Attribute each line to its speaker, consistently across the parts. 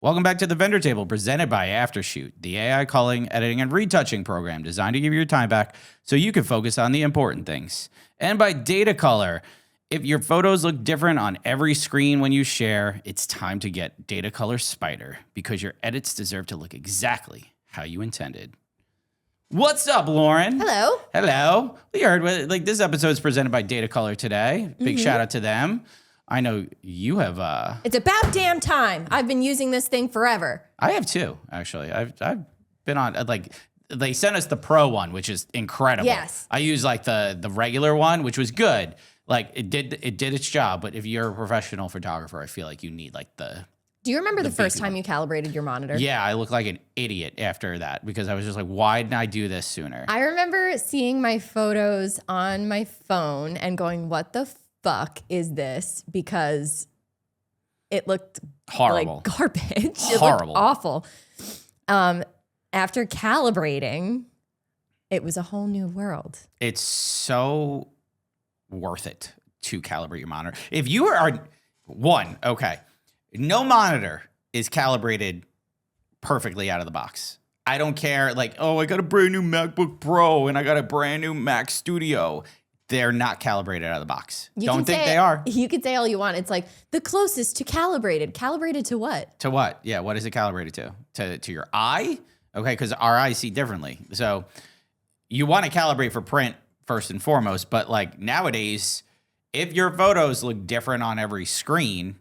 Speaker 1: Welcome back to the Vendor Table, presented by Aftershoot, the AI culling, editing, and retouching program designed to give you your time back so you can focus on the important things. And by Datacolor. If your photos look different on every screen when you share, it's time to get Datacolor Spyder, because your edits deserve to look exactly how you intended. What's up, Lauren?
Speaker 2: Hello.
Speaker 1: Hello. We heard this episode is presented by Datacolor today. Big shout out to them. I know you have.
Speaker 2: It's about damn time. I've been using this thing forever.
Speaker 1: I have too, actually. I've been on they sent us the Pro one, which is incredible.
Speaker 2: Yes.
Speaker 1: I use the regular one, which was good. It did its job, but if you're a professional photographer, I feel like you need the.
Speaker 2: Do you remember the first time you calibrated your monitor?
Speaker 1: Yeah, I looked like an idiot after that because I was just like, why didn't I do this sooner?
Speaker 2: I remember seeing my photos on my phone and going, what the fuck is this? Because it looked
Speaker 1: horrible.
Speaker 2: Like garbage.
Speaker 1: Horrible.
Speaker 2: It looked awful. After calibrating, it was a whole new world.
Speaker 1: It's so worth it to calibrate your monitor. If you are no monitor is calibrated perfectly out of the box. I don't care. I got a brand new MacBook Pro and I got a brand new Mac Studio. They're not calibrated out of the box. Don't think they are.
Speaker 2: You could say all you want. It's like the closest to calibrated. Calibrated to what?
Speaker 1: To what? Yeah, what is it calibrated to? To your eye? Okay, because our eyes see differently. So you want to calibrate for print first and foremost, but nowadays, if your photos look different on every screen,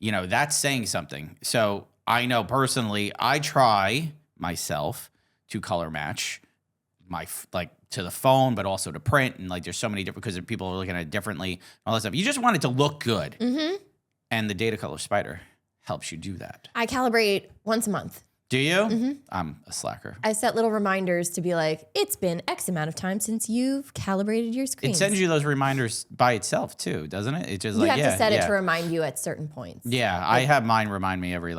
Speaker 1: that's saying something. So I know personally, I try myself to color match my to the phone, but also to print, and there's so many different because people are looking at it differently, all that stuff. You just want it to look good, and the Datacolor Spyder helps you do that.
Speaker 2: I calibrate once a month.
Speaker 1: Do you? I'm a slacker.
Speaker 2: I set little reminders to be like, it's been X amount of time since you've calibrated your screen.
Speaker 1: It sends you those reminders by itself too, doesn't it? It just
Speaker 2: you have to set it to remind you at certain points.
Speaker 1: Yeah, I have mine remind me every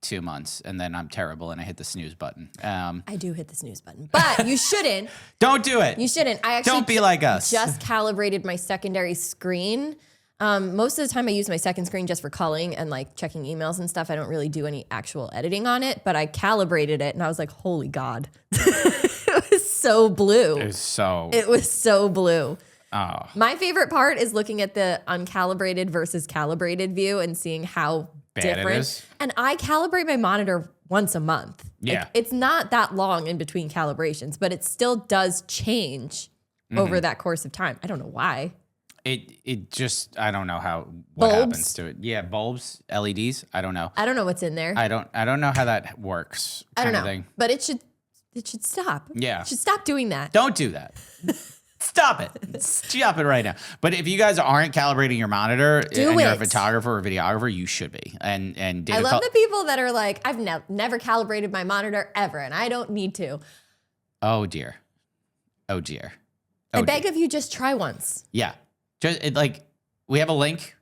Speaker 1: 2 months, and then I'm terrible and I hit the snooze button.
Speaker 2: I do hit the snooze button, but you shouldn't.
Speaker 1: Don't do it.
Speaker 2: You shouldn't. I actually
Speaker 1: don't be like us.
Speaker 2: Just calibrated my secondary screen. Most of the time I use my second screen just for culling and checking emails and stuff. I don't really do any actual editing on it, but I calibrated it and I was like, holy God. It was so blue. It was so blue.
Speaker 1: Oh.
Speaker 2: My favorite part is looking at the uncalibrated versus calibrated view and seeing how
Speaker 1: bad
Speaker 2: different.
Speaker 1: It is.
Speaker 2: And I calibrate my monitor once a month.
Speaker 1: Yeah.
Speaker 2: It's not that long in between calibrations, but it still does change over that course of time. I don't know why.
Speaker 1: It just, I don't know what happens to it. Yeah, bulbs, LEDs. I don't know.
Speaker 2: I don't know what's in there.
Speaker 1: I don't know how that works.
Speaker 2: I don't know.
Speaker 1: Thing.
Speaker 2: But it should stop.
Speaker 1: Yeah.
Speaker 2: It should stop doing that.
Speaker 1: Don't do that. Stop it. Stop it right now. But if you guys aren't calibrating your monitor you're a photographer or videographer, you should be. And
Speaker 2: I love the people that are like, I've never calibrated my monitor ever, and I don't need to.
Speaker 1: Oh, dear. Oh, dear.
Speaker 2: I beg of you, just try once.
Speaker 1: Yeah. Just we have a link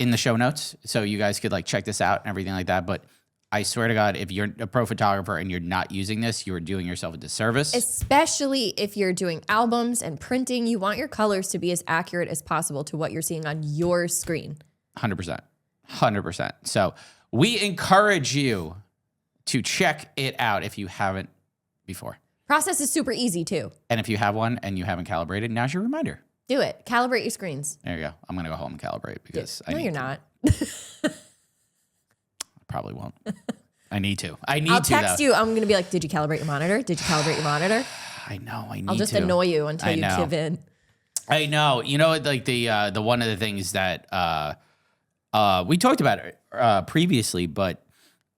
Speaker 1: in the show notes, so you guys could check this out and everything like that. But I swear to God, if you're a pro photographer and you're not using this, you are doing yourself a disservice.
Speaker 2: Especially if you're doing albums and printing, you want your colors to be as accurate as possible to what you're seeing on your screen.
Speaker 1: 100%. 100%. So we encourage you to check it out if you haven't before.
Speaker 2: Process is super easy too.
Speaker 1: And if you have one and you haven't calibrated, now's your reminder.
Speaker 2: Do it. Calibrate your screens.
Speaker 1: There you go. I'm going to go home and calibrate because
Speaker 2: No, you're not.
Speaker 1: I probably won't. I need to. I'll
Speaker 2: text you. I'm going to be like, did you calibrate your monitor? Did you calibrate your monitor?
Speaker 1: I know. I need to.
Speaker 2: I'll just annoy you until you give in.
Speaker 1: I know. The one of the things that we talked about previously, but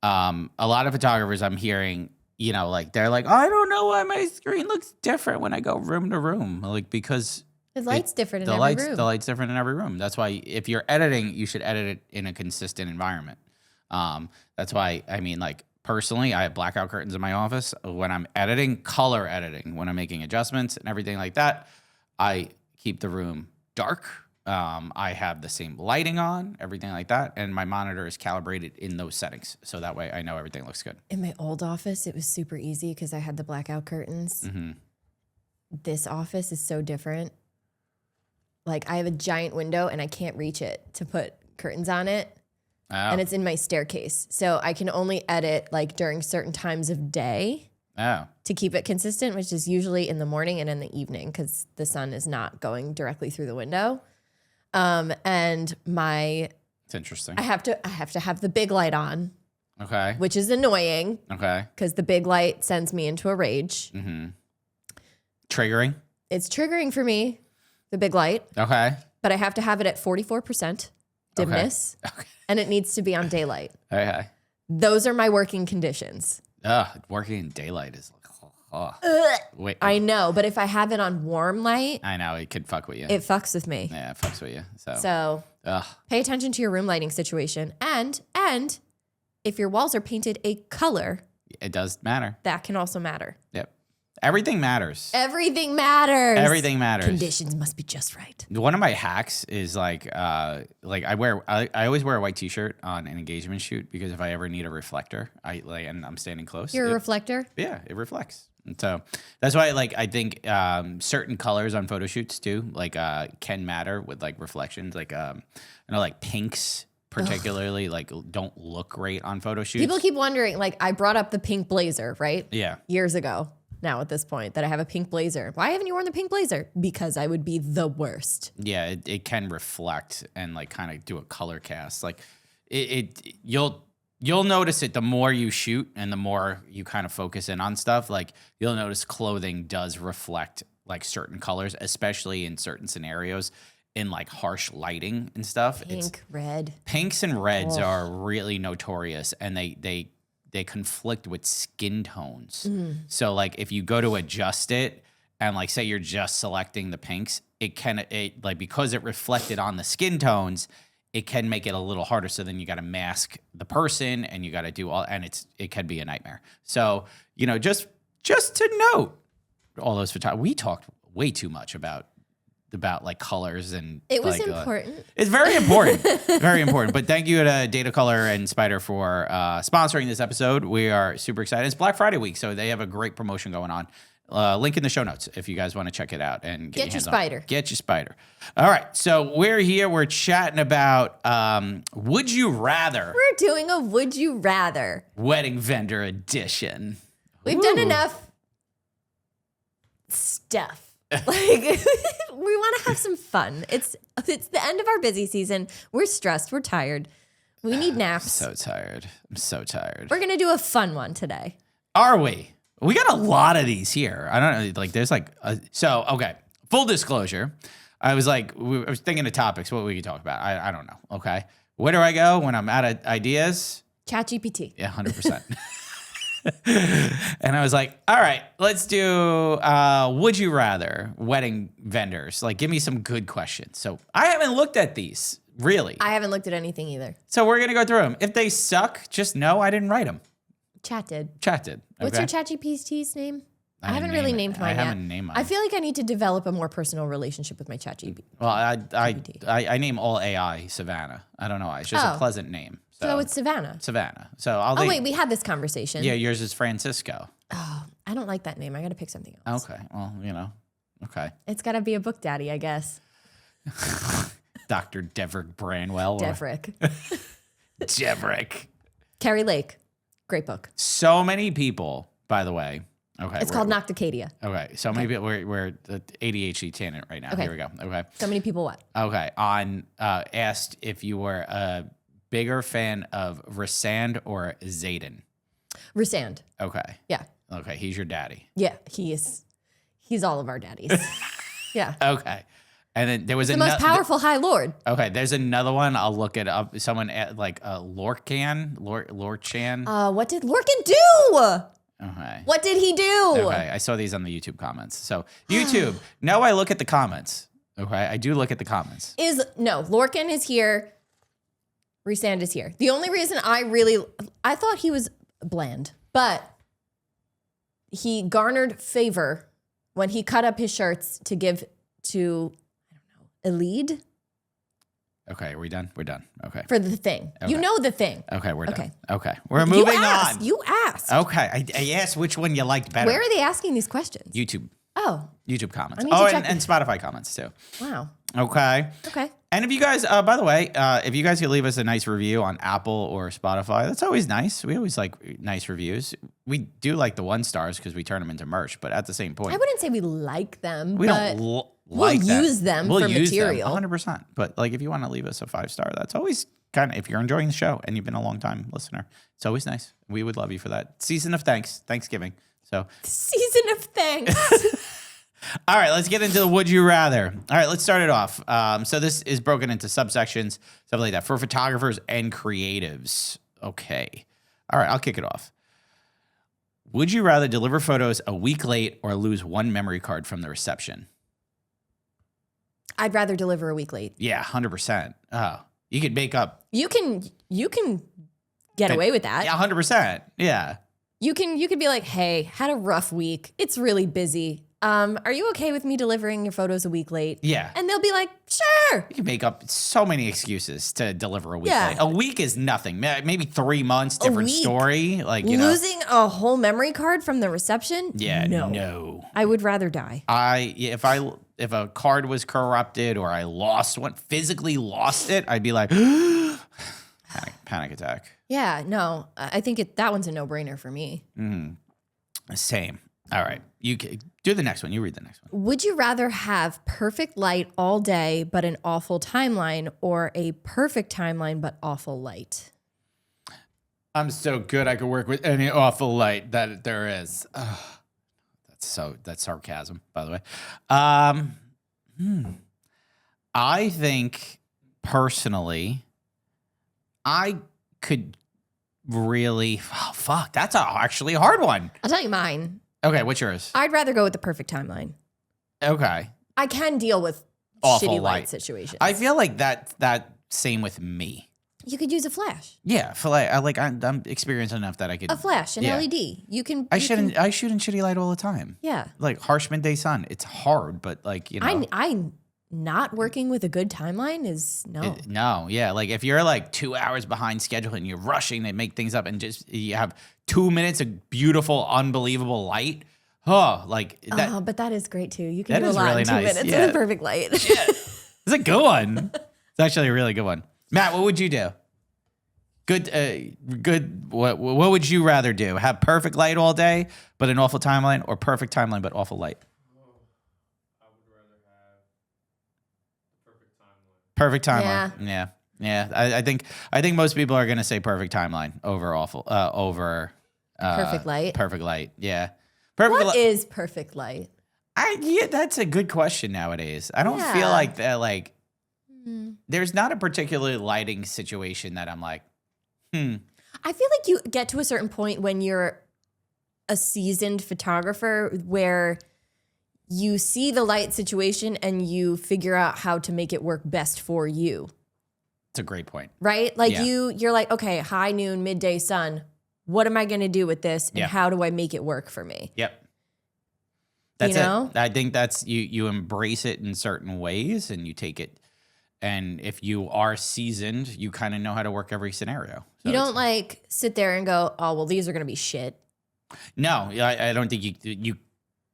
Speaker 1: a lot of photographers I'm hearing, they're like, I don't know why my screen looks different when I go room to room. Because
Speaker 2: the light's different in every room.
Speaker 1: The light's different in every room. That's why if you're editing, you should edit it in a consistent environment. That's why, personally, I have blackout curtains in my office. When I'm editing, color editing, when I'm making adjustments and everything like that, I keep the room dark. I have the same lighting on, everything like that. And my monitor is calibrated in those settings. So that way I know everything looks good.
Speaker 2: In my old office, it was super easy because I had the blackout curtains.
Speaker 1: Mm-hmm.
Speaker 2: This office is so different. I have a giant window and I can't reach it to put curtains on it. and it's in my staircase. So I can only edit like during certain times of day to keep it consistent, which is usually in the morning and in the evening because the sun is not going directly through the window. And
Speaker 1: it's interesting.
Speaker 2: I have to have the big light on.
Speaker 1: Okay.
Speaker 2: Which is annoying.
Speaker 1: Okay.
Speaker 2: Because the big light sends me into a rage.
Speaker 1: Mm-hmm. Triggering? It's
Speaker 2: triggering for me, the big light.
Speaker 1: Okay.
Speaker 2: But I have to have it at 44% dimness. Okay. And it needs to be on daylight.
Speaker 1: Okay.
Speaker 2: Those are my working conditions.
Speaker 1: Working in daylight is
Speaker 2: Wait. I know, but if I have it on warm light,
Speaker 1: I know it could fuck with you.
Speaker 2: It fucks with me.
Speaker 1: Yeah, it fucks with you.
Speaker 2: So pay attention to your room lighting situation, and if your walls are painted a color,
Speaker 1: it does matter.
Speaker 2: That can also matter.
Speaker 1: Yep. Everything matters.
Speaker 2: Everything matters.
Speaker 1: Everything matters.
Speaker 2: Conditions must be just right.
Speaker 1: One of my hacks is I always wear a white t-shirt on an engagement shoot because if I ever need a reflector, and I'm standing close.
Speaker 2: You're a reflector?
Speaker 1: Yeah, it reflects. And so that's why I think certain colors on photo shoots too, can matter with reflections. Pinks particularly don't look great on photo shoots.
Speaker 2: People keep wondering, I brought up the pink blazer, right?
Speaker 1: Yeah.
Speaker 2: Years ago. Now at this point that I have a pink blazer. Why haven't you worn the pink blazer? Because I would be the worst.
Speaker 1: Yeah, it can reflect and kind of do a color cast. You'll notice it the more you shoot and the more you kind of focus in on stuff. You'll notice clothing does reflect certain colors, especially in certain scenarios in harsh lighting and stuff.
Speaker 2: Red.
Speaker 1: Pinks and reds are really notorious, and they conflict with skin tones. So if you go to adjust it and say you're just selecting the pinks, because it reflected on the skin tones, it can make it a little harder. So then you got to mask the person and you got to do it can be a nightmare. So, just to note all those we talked way too much about colors and
Speaker 2: it was important.
Speaker 1: It's very important, very important. But thank you to Datacolor and Spyder for sponsoring this episode. We are super excited. It's Black Friday week, so they have a great promotion going on. Link in the show notes if you guys want to check it out and
Speaker 2: get your Spyder.
Speaker 1: Get your Spyder. All right, so we're here. We're chatting about Would You Rather.
Speaker 2: We're doing a Would You Rather
Speaker 1: Wedding Vendor Edition.
Speaker 2: We've done enough stuff. We want to have some fun. It's the end of our busy season. We're stressed. We're tired. We need naps.
Speaker 1: I'm so tired.
Speaker 2: We're going to do a fun one today.
Speaker 1: Are we? We got a lot of these here. I don't know. There's okay. Full disclosure. I was thinking of topics, what we could talk about. I don't know. Okay. Where do I go when I'm out of ideas?
Speaker 2: ChatGPT.
Speaker 1: Yeah, 100%. And I was all right, let's do Would You Rather wedding vendors. Give me some good questions. So I haven't looked at these, really.
Speaker 2: I haven't looked at anything either.
Speaker 1: So we're going to go through them. If they suck, just know I didn't write them.
Speaker 2: Chat did.
Speaker 1: Okay?
Speaker 2: What's your ChatGPT's name? I haven't really named mine yet.
Speaker 1: I haven't named mine.
Speaker 2: I feel like I need to develop a more personal relationship with my ChatGPT.
Speaker 1: Well, I name all AI Savannah. I don't know why. It's just a pleasant name.
Speaker 2: So it's Savannah.
Speaker 1: Savannah. So wait,
Speaker 2: we had this conversation.
Speaker 1: Yeah, yours is Francisco.
Speaker 2: Oh, I don't like that name. I got to pick something else.
Speaker 1: Okay. Well, okay.
Speaker 2: It's got to be a book daddy, I guess.
Speaker 1: Dr. Deverick Branwell. Deverick.
Speaker 2: Carrie Lake. Great book.
Speaker 1: So many people, by the way. Okay.
Speaker 2: It's called Nocticadia.
Speaker 1: Okay. So many people, we're the ADHD tangent right now.
Speaker 2: Okay.
Speaker 1: Here we go. Okay.
Speaker 2: So many people what?
Speaker 1: Okay. Asked if you were a bigger fan of Rasand or Zayden.
Speaker 2: Rasand.
Speaker 1: Okay.
Speaker 2: Yeah.
Speaker 1: Okay. He's your daddy.
Speaker 2: Yeah. He's all of our daddies. Yeah.
Speaker 1: Okay. And then there was
Speaker 2: the most powerful High Lord.
Speaker 1: Okay, there's another one. I'll look it up. Someone Lorchan.
Speaker 2: What did Lorcan do?
Speaker 1: Okay.
Speaker 2: What did he do?
Speaker 1: Okay, I saw these on the YouTube comments. So YouTube, no, I look at the comments. Okay, I do look at the comments.
Speaker 2: Lorcan is here. Resand is here. The only reason I thought he was bland, but he garnered favor when he cut up his shirts to give to Elide.
Speaker 1: Okay, are we done? We're done. Okay.
Speaker 2: For the thing.
Speaker 1: Okay.
Speaker 2: You know the thing.
Speaker 1: Okay, we're done. Okay. We're moving on.
Speaker 2: You asked.
Speaker 1: Okay. I asked which one you liked better.
Speaker 2: Where are they asking these questions?
Speaker 1: YouTube.
Speaker 2: Oh.
Speaker 1: YouTube comments.
Speaker 2: I need to check
Speaker 1: and Spotify comments too.
Speaker 2: Wow.
Speaker 1: Okay.
Speaker 2: Okay.
Speaker 1: And if you guys, by the way, if you guys could leave us a nice review on Apple or Spotify, that's always nice. We always like nice reviews. We do like the 1 stars because we turn them into merch, but at the same point,
Speaker 2: I wouldn't say we like them,
Speaker 1: we
Speaker 2: but
Speaker 1: don't
Speaker 2: we'll
Speaker 1: like that.
Speaker 2: use them
Speaker 1: We'll
Speaker 2: for
Speaker 1: use
Speaker 2: material.
Speaker 1: them 100%. But like, if you want to leave us a 5-star, that's always kind of, if you're enjoying the show and you've been a long time listener, it's always nice. We would love you for that. Season of Thanksgiving. So
Speaker 2: Season of thanks.
Speaker 1: all right, let's get into the would you rather. All right, let's start it off. So this is broken into subsections, stuff like that, for photographers and creatives. Okay. All right, I'll kick it off. Would you rather deliver photos a week late or lose 1 memory card from the reception?
Speaker 2: I'd rather deliver a week late.
Speaker 1: Yeah, 100%. Oh, you could make up.
Speaker 2: You can get away with that.
Speaker 1: Yeah, 100%. Yeah.
Speaker 2: You could be like, hey, had a rough week. It's really busy. Are you okay with me delivering your photos a week late?
Speaker 1: Yeah.
Speaker 2: And they'll be like, sure.
Speaker 1: You can make up so many excuses to deliver a week
Speaker 2: Yeah.
Speaker 1: late. A week is nothing. Maybe 3 months, different
Speaker 2: week.
Speaker 1: story. Like, you know.
Speaker 2: Losing a whole memory card from the reception?
Speaker 1: Yeah, no.
Speaker 2: I would rather die.
Speaker 1: If a card was corrupted or I physically lost it, I'd be like, panic attack.
Speaker 2: Yeah, no. I think that one's a no-brainer for me.
Speaker 1: Same. All right. You do the next one. You read the next one.
Speaker 2: Would you rather have perfect light all day but an awful timeline, or a perfect timeline but awful light?
Speaker 1: I'm so good I could work with any awful light that there is. That's sarcasm, by the way. I think personally, I could really that's actually a hard one.
Speaker 2: I'll tell you mine.
Speaker 1: Okay, what's yours?
Speaker 2: I'd rather go with the perfect timeline.
Speaker 1: Okay.
Speaker 2: I can deal with
Speaker 1: Awful
Speaker 2: shitty light
Speaker 1: light.
Speaker 2: situations.
Speaker 1: I feel like that same with me.
Speaker 2: You could use a flash.
Speaker 1: Yeah, I'm experienced enough that I could.
Speaker 2: A flash, an
Speaker 1: Yeah.
Speaker 2: LED. You can.
Speaker 1: I shoot in shitty light all the time.
Speaker 2: Yeah.
Speaker 1: Like harsh midday sun. It's hard, but like, you know.
Speaker 2: I not working with a good timeline is no.
Speaker 1: No, yeah. Like if you're like 2 hours behind schedule and you're rushing to make things up and just you have 2 minutes of beautiful, unbelievable light. Oh, like that.
Speaker 2: But that is great too. You
Speaker 1: That
Speaker 2: can do a
Speaker 1: is
Speaker 2: lot
Speaker 1: really
Speaker 2: in 2
Speaker 1: nice.
Speaker 2: minutes
Speaker 1: Yeah.
Speaker 2: with a perfect light.
Speaker 1: It's a good one. It's actually a really good one. Matt, what would you do? Good. What would you rather do? Have perfect light all day, but an awful timeline, or perfect timeline but awful light?
Speaker 3: I would rather have the
Speaker 1: Perfect
Speaker 3: perfect timeline.
Speaker 1: timeline. Yeah. I think most people are gonna say perfect timeline over awful over
Speaker 2: Perfect light.
Speaker 1: Perfect light. Yeah. Perfect
Speaker 2: What is perfect light?
Speaker 1: that's a good question nowadays. I don't feel
Speaker 2: Yeah.
Speaker 1: like that. Like, there's not a particular lighting situation that I'm like,
Speaker 2: I feel like you get to a certain point when you're a seasoned photographer where you see the light situation and you figure out how to make it work best for you,
Speaker 1: it's a great point.
Speaker 2: right? Like
Speaker 1: Yeah.
Speaker 2: you're like, okay, high noon, midday sun. What am I going to do with this, and
Speaker 1: Yeah.
Speaker 2: how do I make it work for me?
Speaker 1: Yep. That's
Speaker 2: know?
Speaker 1: it. I think that's you embrace it in certain ways and you take it. And if you are seasoned, you kind of know how to work every scenario. So
Speaker 2: You don't like sit there and go, oh, well, these are going to be shit.
Speaker 1: No, I don't think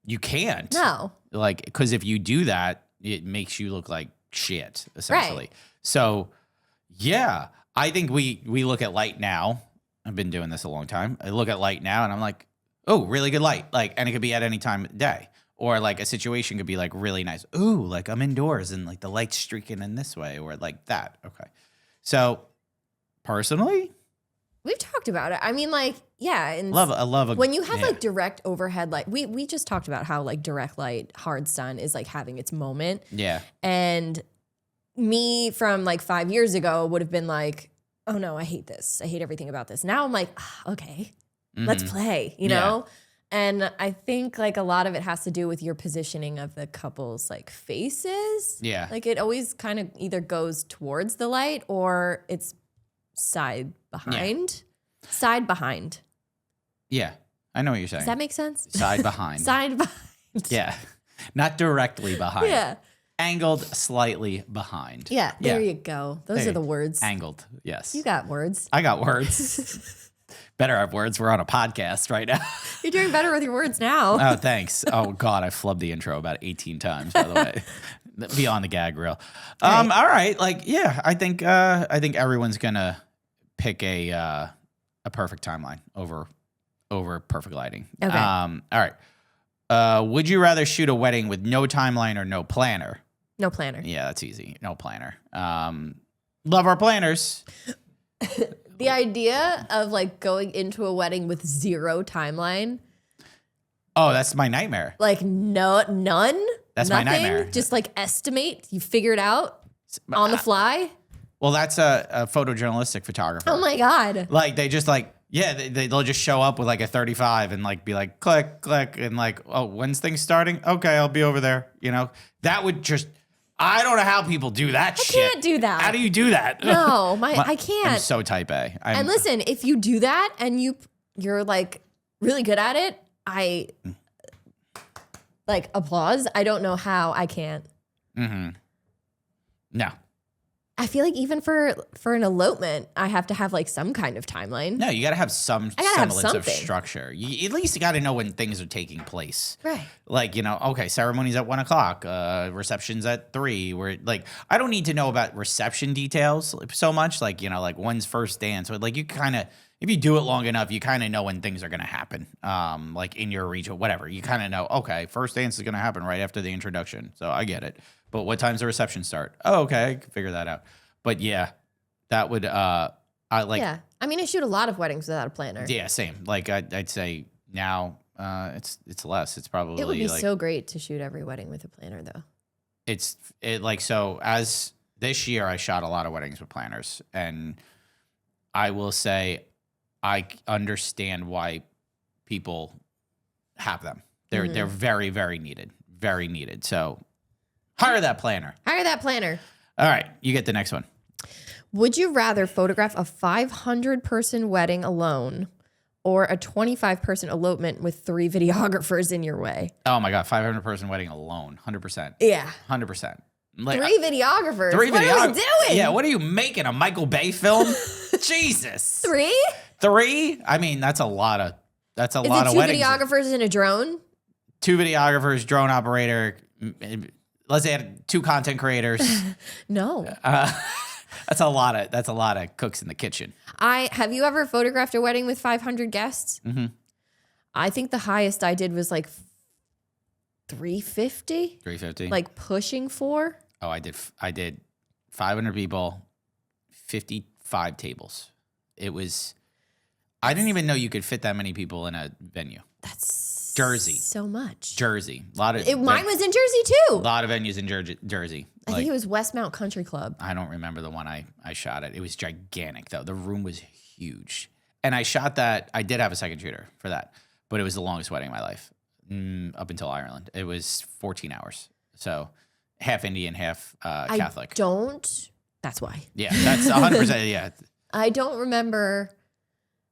Speaker 1: you can't.
Speaker 2: No.
Speaker 1: Like, because if you do that, it makes you look like shit, essentially. So, yeah, I think we look at light now. I've been doing this a long time. I look at light now and I'm like, oh, really good light. Like, and it could be at any time of the day. Or like a situation could be like really nice. Ooh, like I'm indoors and like the light's streaking in this way or like that. Okay. So personally,
Speaker 2: We've talked about it. I mean, like, yeah. And
Speaker 1: I love a,
Speaker 2: when you have
Speaker 1: yeah.
Speaker 2: like direct overhead light, we just talked about how like direct light, hard sun is like having its moment.
Speaker 1: Yeah.
Speaker 2: And me from like 5 years ago would have been like, oh no, I hate this. I hate everything about this. Now I'm like, okay, let's play, you know? And I think like a lot of it has to do with your positioning of the couple's like faces.
Speaker 1: Yeah.
Speaker 2: Like it always kind of either goes towards the light or it's side behind. Side behind.
Speaker 1: Yeah. I know what you're saying.
Speaker 2: Does that make sense?
Speaker 1: Side behind.
Speaker 2: Side behind.
Speaker 1: Yeah. Not directly behind.
Speaker 2: Yeah.
Speaker 1: Angled slightly behind.
Speaker 2: Yeah. There you go. Those
Speaker 1: There
Speaker 2: are the
Speaker 1: you-
Speaker 2: words.
Speaker 1: Angled. Yes.
Speaker 2: You got words.
Speaker 1: I got words. Better have words. We're on a podcast right now.
Speaker 2: You're doing better with your words now.
Speaker 1: Oh, thanks. Oh, God. I flubbed the intro about 18 times, by the way. Be on the gag reel.
Speaker 2: Right.
Speaker 1: All right. Like, yeah, I think everyone's gonna pick a perfect timeline over perfect lighting.
Speaker 2: Okay.
Speaker 1: All right. Would you rather shoot a wedding with no timeline or no planner?
Speaker 2: No planner.
Speaker 1: Yeah, that's easy. No planner. Love our planners.
Speaker 2: The idea of like going into a wedding with zero timeline,
Speaker 1: Oh, that's my nightmare.
Speaker 2: like none.
Speaker 1: That's my
Speaker 2: nothing,
Speaker 1: nightmare.
Speaker 2: Just like estimate, you figure it out on the fly.
Speaker 1: Well, that's a photojournalistic photographer.
Speaker 2: Oh my god.
Speaker 1: Like they just like, yeah, they'll just show up with like a 35 and like be like click click and like, oh, when's things starting? Okay, I'll be over there. You know, that would just, I don't know how people do that shit.
Speaker 2: Can't do that.
Speaker 1: How do you do that?
Speaker 2: No, I can't.
Speaker 1: I'm so type A.
Speaker 2: And listen, if you do that and you're like really good at it, I like applause. I don't know how I can't.
Speaker 1: No.
Speaker 2: I feel like even for an elopement, I have to have like some kind of timeline.
Speaker 1: No, you got to have some
Speaker 2: gotta have
Speaker 1: semblance of
Speaker 2: something.
Speaker 1: structure. At least you got to know when things are taking place.
Speaker 2: Right.
Speaker 1: Like, you know, okay, ceremony's at 1 o'clock, reception's at 3. Where like, I don't need to know about reception details so much. Like, you know, like when's first dance. But like, you kind of, if you do it long enough, you kind of know when things are going to happen. Like in your region, whatever. You kind of know, okay, first dance is going to happen right after the introduction. So I get it. But what time's the reception start? Oh, okay, I can figure that out. But yeah, that would I like.
Speaker 2: Yeah, I mean, I shoot a lot of weddings without a planner.
Speaker 1: Yeah, same. Like I'd say now it's less. It's probably
Speaker 2: It would be
Speaker 1: like,
Speaker 2: so great to shoot every wedding with a planner, though.
Speaker 1: it like so as this year I shot a lot of weddings with planners, and I will say I understand why people have them. They're very, very needed. Very needed. So hire that planner.
Speaker 2: Hire that planner.
Speaker 1: All right, you get the next one.
Speaker 2: Would you rather photograph a 500-person wedding alone or a 25-person elopement with 3 videographers in your way?
Speaker 1: Oh my God, 500-person wedding alone, 100%.
Speaker 2: Yeah.
Speaker 1: 100%. Like,
Speaker 2: 3 videographers.
Speaker 1: Three
Speaker 2: what are we
Speaker 1: videographers.
Speaker 2: doing?
Speaker 1: Yeah, what are you making? A Michael Bay film? Jesus.
Speaker 2: 3?
Speaker 1: 3? I mean, that's a lot of
Speaker 2: Is
Speaker 1: lot
Speaker 2: it
Speaker 1: of
Speaker 2: 2
Speaker 1: weddings.
Speaker 2: videographers and a drone?
Speaker 1: 2 videographers, drone operator. Let's add 2 content creators.
Speaker 2: No.
Speaker 1: That's a lot of cooks in the kitchen.
Speaker 2: Have you ever photographed a wedding with 500 guests?
Speaker 1: Mm-hmm.
Speaker 2: I think the highest I did was like 350.
Speaker 1: 350.
Speaker 2: Like pushing 4.
Speaker 1: Oh, I did 500 people, 55 tables. It was. I didn't even know you could fit that many people in a venue.
Speaker 2: That's
Speaker 1: Jersey.
Speaker 2: so much.
Speaker 1: Jersey. A lot of
Speaker 2: Mine was in Jersey too.
Speaker 1: a lot of venues in Jersey.
Speaker 2: I think it was Westmount Country Club.
Speaker 1: I don't remember the one I shot at. It was gigantic though. The room was huge. And I shot that. I did have a second shooter for that, but it was the longest wedding of my life up until Ireland. It was 14 hours. So half Indian, half Catholic.
Speaker 2: That's why.
Speaker 1: Yeah, that's 100%. Yeah.
Speaker 2: I don't remember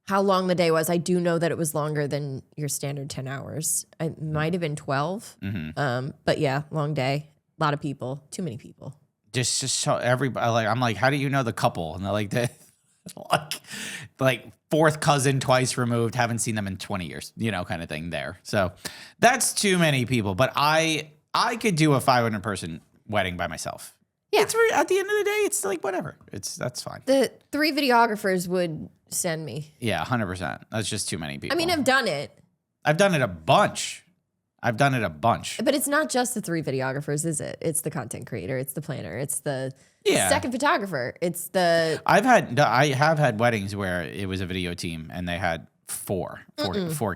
Speaker 2: how long the day was. I do know that it was longer than your standard 10 hours. It might have been 12.
Speaker 1: Mm-hmm.
Speaker 2: But yeah, long day. A lot of people. Too many people.
Speaker 1: Just so everybody, like, I'm like, how do you know the couple? And they're like, like fourth cousin twice removed, haven't seen them in 20 years, you know, kind of thing there. So that's too many people. But I could do a 500-person wedding by myself.
Speaker 2: Yeah.
Speaker 1: It's at the end of the day, it's like whatever. That's fine.
Speaker 2: The 3 videographers would send me.
Speaker 1: Yeah, 100%. That's just too many people.
Speaker 2: I mean, I've done it.
Speaker 1: I've done it a bunch.
Speaker 2: But it's not just the 3 videographers, is it? It's the content creator. It's the planner. It's the second photographer. It's the...
Speaker 1: I have had weddings where it was a video team and they had four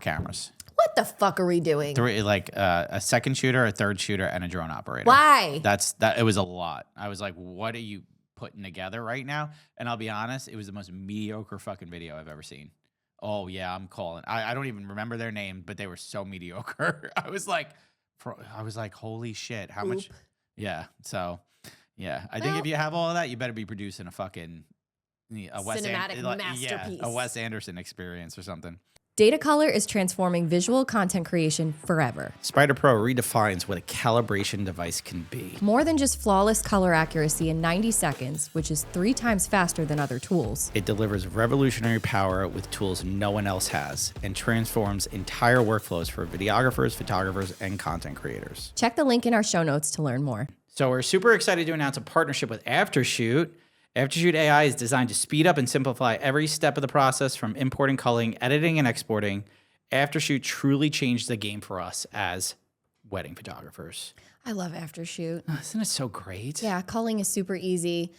Speaker 1: cameras.
Speaker 2: What the fuck are we doing?
Speaker 1: 3, like a second shooter, a third shooter, and a drone operator.
Speaker 2: Why?
Speaker 1: It was a lot. I was like, what are you putting together right now? And I'll be honest, it was the most mediocre fucking video I've ever seen. Oh yeah, I'm calling. I don't even remember their name, but they were so mediocre. I was like, holy shit, how much? Yeah. So yeah, I think if you have all of that, you better be producing a fucking
Speaker 2: Cinematic masterpiece.
Speaker 1: a Wes Anderson experience or something.
Speaker 2: Datacolor is transforming visual content creation forever.
Speaker 1: Spyder Pro redefines what a calibration device can be.
Speaker 2: More than just flawless color accuracy in 90 seconds, which is 3 times faster than other tools.
Speaker 1: It delivers revolutionary power with tools no one else has and transforms entire workflows for videographers, photographers, and content creators.
Speaker 2: Check the link in our show notes to learn more.
Speaker 1: So we're super excited to announce a partnership with Aftershoot. Aftershoot AI is designed to speed up and simplify every step of the process from importing, culling, editing, and exporting. Aftershoot truly changed the game for us as wedding photographers.
Speaker 2: I love Aftershoot.
Speaker 1: Isn't it so great?
Speaker 2: Yeah, culling is super easy.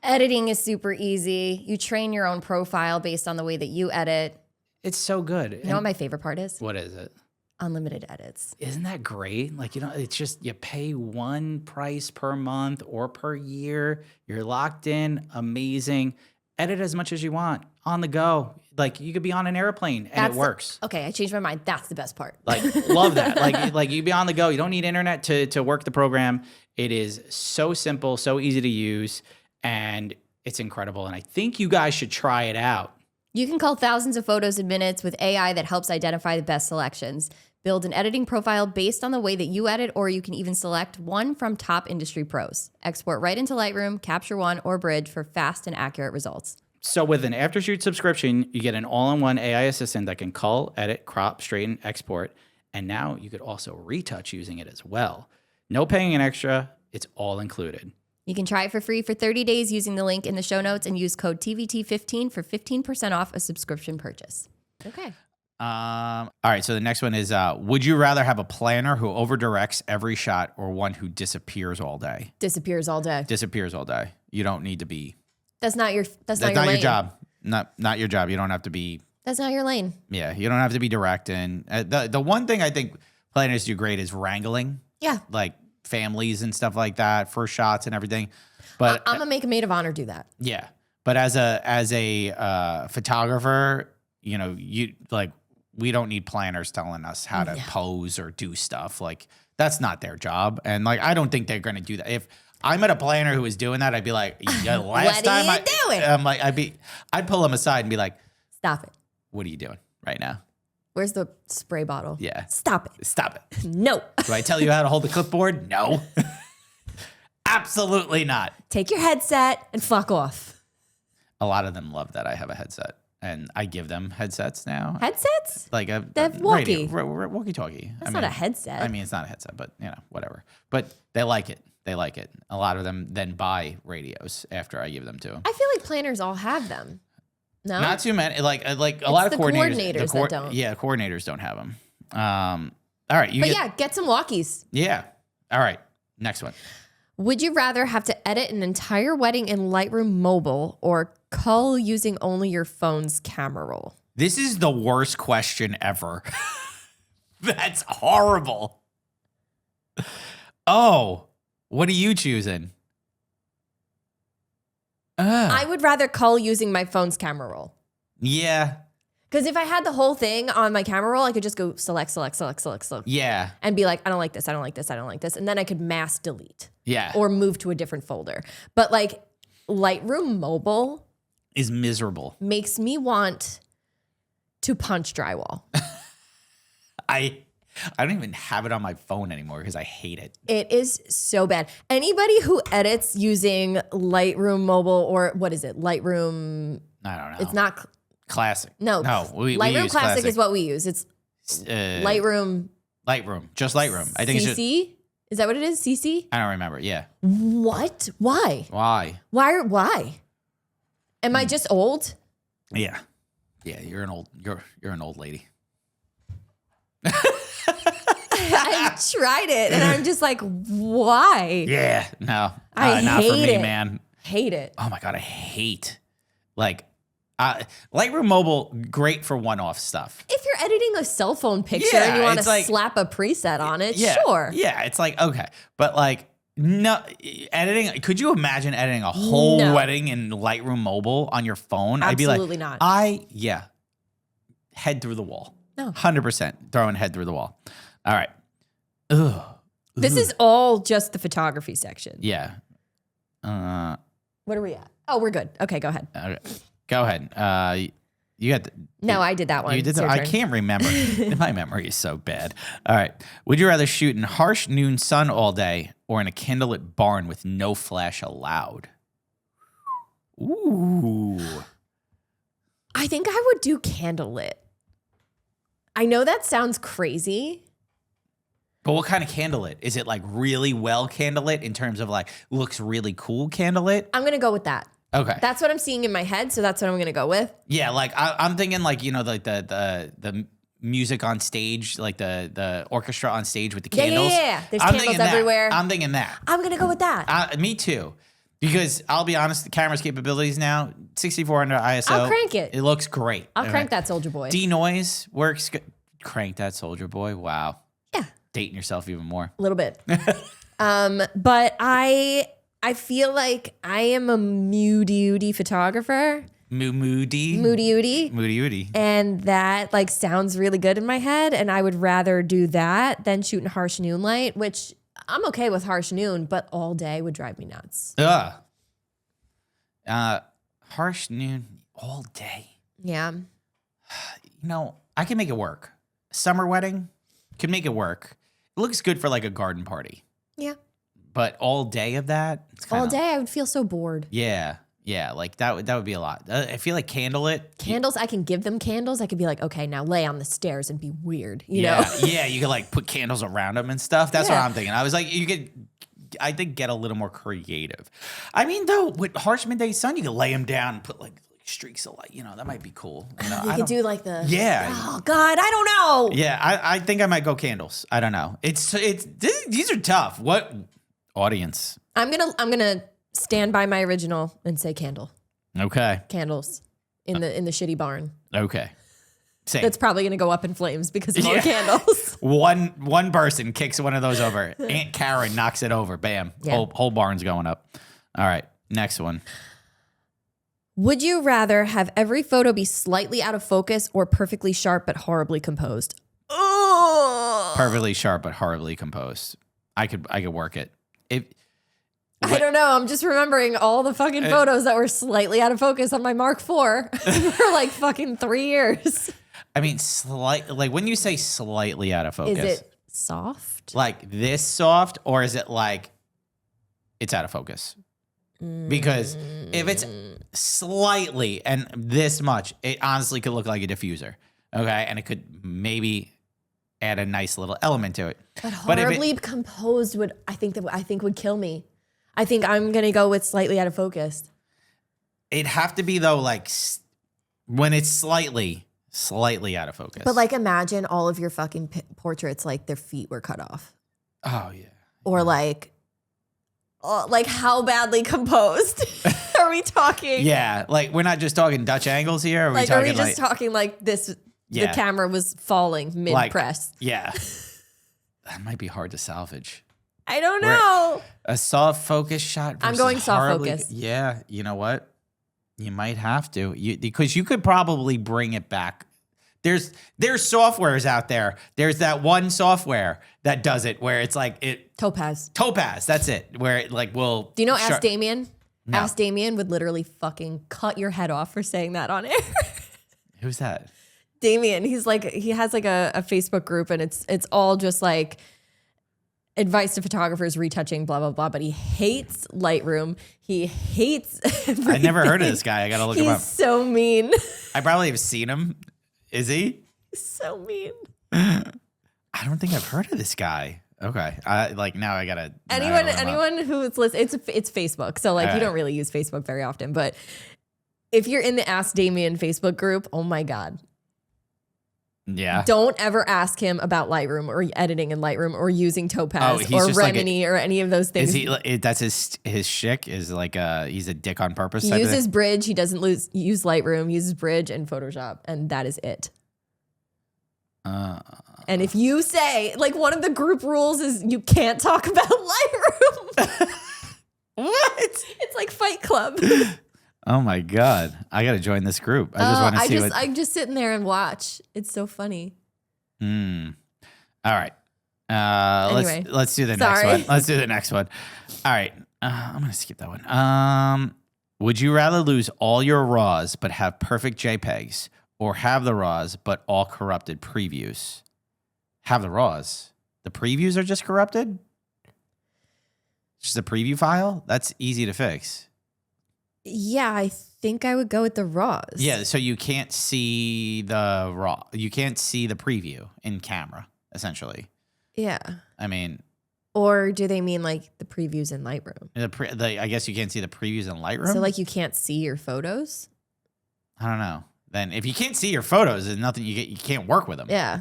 Speaker 2: Editing is super easy. You train your own profile based on the way that you edit.
Speaker 1: It's so good.
Speaker 2: You know what my favorite part is?
Speaker 1: What is it?
Speaker 2: Unlimited edits.
Speaker 1: Isn't that great? Like, it's just you pay one price per month or per year. You're locked in. Amazing. Edit as much as you want on the go. Like, you could be on an airplane and it works.
Speaker 2: Okay, I changed my mind. That's the best part.
Speaker 1: Like, love that. Like you be on the go. You don't need internet to work the program. It is so simple, so easy to use, and it's incredible. And I think you guys should try it out.
Speaker 2: You can cull thousands of photos in minutes with AI that helps identify the best selections. Build an editing profile based on the way that you edit, or you can even select one from top industry pros. Export right into Lightroom, Capture One, or Bridge for fast and accurate results.
Speaker 1: So with an Aftershoot subscription, you get an all-in-one AI assistant that can cull, edit, crop, straighten, export, and now you could also retouch using it as well. No paying an extra, it's all included.
Speaker 2: You can try it for free for 30 days using the link in the show notes and use code TVT15 for 15% off a subscription purchase. Okay.
Speaker 1: All right, so the next one is, would you rather have a planner who over-directs every shot or one who disappears all day?
Speaker 2: Disappears all day.
Speaker 1: Disappears all day. You don't need to be.
Speaker 2: That's not your
Speaker 1: That's
Speaker 2: not
Speaker 1: not
Speaker 2: your
Speaker 1: your job. Not your job. You don't have to be.
Speaker 2: That's not your lane.
Speaker 1: Yeah, you don't have to be directing. The one thing I think planners do great is wrangling.
Speaker 2: Yeah.
Speaker 1: Like families and stuff like that for shots and everything. But
Speaker 2: I'm gonna make a maid of honor do that.
Speaker 1: yeah. But as a photographer, you know, we don't need planners telling us how to pose or do stuff. Like, that's not their job. And like, I don't think they're going to do that. If I met a planner who was doing that, I'd be like, yeah, last time
Speaker 2: What are you doing?
Speaker 1: I'm like, I'd pull him aside and be like,
Speaker 2: Stop it.
Speaker 1: what are you doing right now?
Speaker 2: Where's the spray bottle?
Speaker 1: Yeah.
Speaker 2: Stop it.
Speaker 1: Stop it.
Speaker 2: No.
Speaker 1: Do I tell you how to hold the clipboard? No. Absolutely not.
Speaker 2: Take your headset and fuck off.
Speaker 1: A lot of them love that I have a headset. And I give them headsets now.
Speaker 2: Headsets?
Speaker 1: Like a
Speaker 2: walkie.
Speaker 1: Walkie-talkie.
Speaker 2: That's not a headset.
Speaker 1: I mean, it's not a headset, but you know, whatever. But they like it. They like it. A lot of them then buy radios after I give them to them.
Speaker 2: I feel like planners all have them. No?
Speaker 1: Not too many. Like a lot of
Speaker 2: the
Speaker 1: coordinators.
Speaker 2: coordinators that don't.
Speaker 1: Yeah, coordinators don't have them. All right.
Speaker 2: Get some walkies.
Speaker 1: Yeah. All right. Next one.
Speaker 2: Would you rather have to edit an entire wedding in Lightroom Mobile or cull using only your phone's camera roll?
Speaker 1: This is the worst question ever. That's horrible. Oh, what are you choosing?
Speaker 2: I would rather cull using my phone's camera roll.
Speaker 1: Yeah.
Speaker 2: Because if I had the whole thing on my camera roll, I could just go select.
Speaker 1: Yeah.
Speaker 2: And be like, I don't like this, I don't like this, I don't like this. And then I could mass delete.
Speaker 1: Yeah.
Speaker 2: Or move to a different folder. But like Lightroom Mobile
Speaker 1: is miserable.
Speaker 2: makes me want to punch drywall.
Speaker 1: I don't even have it on my phone anymore because I hate it.
Speaker 2: It is so bad. Anybody who edits using Lightroom Mobile or what is it? Lightroom.
Speaker 1: I don't know.
Speaker 2: It's not.
Speaker 1: Classic.
Speaker 2: No.
Speaker 1: We
Speaker 2: Lightroom
Speaker 1: use
Speaker 2: Classic is what we use. It's Lightroom.
Speaker 1: Lightroom. Just Lightroom. I think
Speaker 2: CC? Is that what it is? CC?
Speaker 1: I don't remember. Yeah.
Speaker 2: What? Why?
Speaker 1: Why?
Speaker 2: Why? Am I just old?
Speaker 1: Yeah. Yeah, you're an old lady.
Speaker 2: I've tried it and I'm just like, why?
Speaker 1: Yeah. No.
Speaker 2: I
Speaker 1: not for
Speaker 2: hate
Speaker 1: me,
Speaker 2: it.
Speaker 1: man.
Speaker 2: Hate it.
Speaker 1: Oh my God, I hate Lightroom Mobile, great for one-off stuff.
Speaker 2: If you're editing a cell phone picture
Speaker 1: Yeah,
Speaker 2: and you want to
Speaker 1: it's like-
Speaker 2: slap a preset on it,
Speaker 1: Yeah,
Speaker 2: sure.
Speaker 1: Yeah, it's like, okay. But like, no, editing, could you imagine editing a whole
Speaker 2: No.
Speaker 1: wedding in Lightroom Mobile on your phone?
Speaker 2: Absolutely
Speaker 1: I'd be like,
Speaker 2: not.
Speaker 1: head through the wall.
Speaker 2: No.
Speaker 1: 100% throwing head through the wall. All right. Ugh.
Speaker 2: This is all just the photography section.
Speaker 1: Yeah.
Speaker 2: What are we at? Oh, we're good. Okay, go ahead.
Speaker 1: Okay. Go ahead. You got the,
Speaker 2: No, I did that one.
Speaker 1: you did
Speaker 2: It's
Speaker 1: that.
Speaker 2: your
Speaker 1: I
Speaker 2: turn.
Speaker 1: can't remember. My memory is so bad. All right. Would you rather shoot in harsh noon sun all day or in a candlelit barn with no flash allowed? Ooh.
Speaker 2: I think I would do candlelit. I know that sounds crazy.
Speaker 1: But what kind of candlelit? Is it like really well candlelit in terms of like looks really cool candlelit?
Speaker 2: I'm going to go with that.
Speaker 1: Okay.
Speaker 2: That's what I'm seeing in my head, so that's what I'm going to go with.
Speaker 1: Yeah, like I'm thinking like, you know, like the music on stage, like the orchestra on stage with the candles.
Speaker 2: Yeah. There's
Speaker 1: I'm
Speaker 2: candles
Speaker 1: thinking that.
Speaker 2: everywhere.
Speaker 1: I'm thinking that.
Speaker 2: I'm going to go with that.
Speaker 1: Me too. Because I'll be honest, the camera's capabilities now, 6400 ISO.
Speaker 2: I'll crank it.
Speaker 1: It looks great.
Speaker 2: I'll crank that Soldier Boy.
Speaker 1: Denoise works. Crank that Soldier Boy. Wow.
Speaker 2: Yeah.
Speaker 1: Dating yourself even more.
Speaker 2: A little bit. But I feel like I am a moody photographer.
Speaker 1: Moody.
Speaker 2: Moody. And that like sounds really good in my head. And I would rather do that than shoot in harsh noon light, which I'm okay with harsh noon, but all day would drive me nuts.
Speaker 1: Ugh. Harsh noon all day.
Speaker 2: Yeah.
Speaker 1: You know, I can make it work. Summer wedding can make it work. It looks good for like a garden party.
Speaker 2: Yeah.
Speaker 1: But all day of that, it's kinda,
Speaker 2: All day I would feel so bored.
Speaker 1: Yeah, like that would be a lot. I feel like candlelit.
Speaker 2: Candles, I can give them candles. I could be like, okay, now lay on the stairs and be weird, you know?
Speaker 1: Yeah, you could like put candles around them and stuff. That's what
Speaker 2: Yeah.
Speaker 1: I'm thinking. I was like, you could, I think, get a little more creative. I mean, though, with harsh midday sun, you could lay them down and put like streaks of light. You know, that might be cool. You know,
Speaker 2: You
Speaker 1: I
Speaker 2: could
Speaker 1: don't-
Speaker 2: do like the
Speaker 1: Yeah.
Speaker 2: Oh God, I don't know.
Speaker 1: Yeah, I think I might go candles. I don't know. These are tough. What audience?
Speaker 2: I'm gonna stand by my original and say candle.
Speaker 1: Okay.
Speaker 2: Candles in the shitty barn.
Speaker 1: Okay. Same.
Speaker 2: That's probably gonna go up in flames because of all
Speaker 1: Yeah.
Speaker 2: the candles.
Speaker 1: One person kicks one of those over. Aunt Karen knocks it over. Bam.
Speaker 2: Yeah.
Speaker 1: Whole barn's going up. All right. Next one.
Speaker 2: Would you rather have every photo be slightly out of focus or perfectly sharp but horribly composed? Oh,
Speaker 1: Perfectly sharp but horribly composed. I could work it.
Speaker 2: I don't know. I'm just remembering all the fucking photos that were slightly out of focus on my Mark IV for like fucking 3 years.
Speaker 1: I mean, like when you say slightly out of focus,
Speaker 2: Is it soft?
Speaker 1: like this soft, or is it like it's out of focus? Because if it's slightly and this much, it honestly could look like a diffuser. Okay, and it could maybe add a nice little element to it.
Speaker 2: But horribly composed would I think would kill me. I think I'm gonna go with slightly out of focus.
Speaker 1: It'd have to be though, like when it's slightly out of focus.
Speaker 2: But like, imagine all of your fucking portraits, like their feet were cut off,
Speaker 1: oh yeah,
Speaker 2: or like how badly composed are we talking?
Speaker 1: yeah. Like we're not just talking Dutch angles here. Are we
Speaker 2: Like,
Speaker 1: talking
Speaker 2: are we just talking like this?
Speaker 1: Yeah.
Speaker 2: The camera was falling mid press.
Speaker 1: Yeah, that might be hard to salvage.
Speaker 2: I don't know.
Speaker 1: A soft focus shot.
Speaker 2: I'm
Speaker 1: versus
Speaker 2: going soft
Speaker 1: horribly-
Speaker 2: focus.
Speaker 1: Yeah, you know what? You might have to, because you could probably bring it back. There's softwares out there. There's that one software that does it where it's like
Speaker 2: Topaz.
Speaker 1: That's it. Where it like will.
Speaker 2: Do you know Ask Damien?
Speaker 1: No.
Speaker 2: Ask Damien would literally fucking cut your head off for saying that on air.
Speaker 1: Who's that?
Speaker 2: Damien, he has like a Facebook group, and it's all just like advice to photographers, retouching, blah blah blah. But he hates Lightroom. He hates everything.
Speaker 1: I never heard of this guy. I gotta look him up.
Speaker 2: He's so mean.
Speaker 1: I probably have seen him. Is he?
Speaker 2: So mean.
Speaker 1: I don't think I've heard of this guy. Okay, now I gotta.
Speaker 2: Anyone who's listening, it's Facebook, so like you don't really use Facebook very often, but if you're in the Ask Damien Facebook group, oh my God.
Speaker 1: Yeah.
Speaker 2: Don't ever ask him about Lightroom or editing in Lightroom or using Topaz
Speaker 1: he's
Speaker 2: or
Speaker 1: just like
Speaker 2: Remini or any of those things.
Speaker 1: Is he? That's his shtick. Is like he's a dick on purpose.
Speaker 2: He
Speaker 1: type of
Speaker 2: uses
Speaker 1: thing?
Speaker 2: Bridge. He doesn't use Lightroom. He uses Bridge and Photoshop, and that is it. And if you say, like, one of the group rules is you can't talk about Lightroom.
Speaker 1: What?
Speaker 2: It's like Fight Club.
Speaker 1: Oh my God. I got to join this group. I just want to see
Speaker 2: I'm just sitting there and watch. It's so funny.
Speaker 1: All right.
Speaker 2: Anyway,
Speaker 1: let's do the
Speaker 2: sorry.
Speaker 1: next one. Let's do the next one. All right. I'm going to skip that one. Would you rather lose all your RAWs but have perfect JPEGs, or have the RAWs, but all corrupted previews? Have the RAWs. The previews are just corrupted? Just a preview file? That's easy to fix.
Speaker 2: Yeah, I think I would go with the RAWs.
Speaker 1: Yeah, so you can't see the RAW. You can't see the preview in camera, essentially.
Speaker 2: Yeah.
Speaker 1: I mean...
Speaker 2: Or do they mean like the previews in Lightroom?
Speaker 1: I guess you can't see the previews in Lightroom?
Speaker 2: So like you can't see your photos?
Speaker 1: I don't know. Then if you can't see your photos, there's nothing you can't work with them.
Speaker 2: Yeah.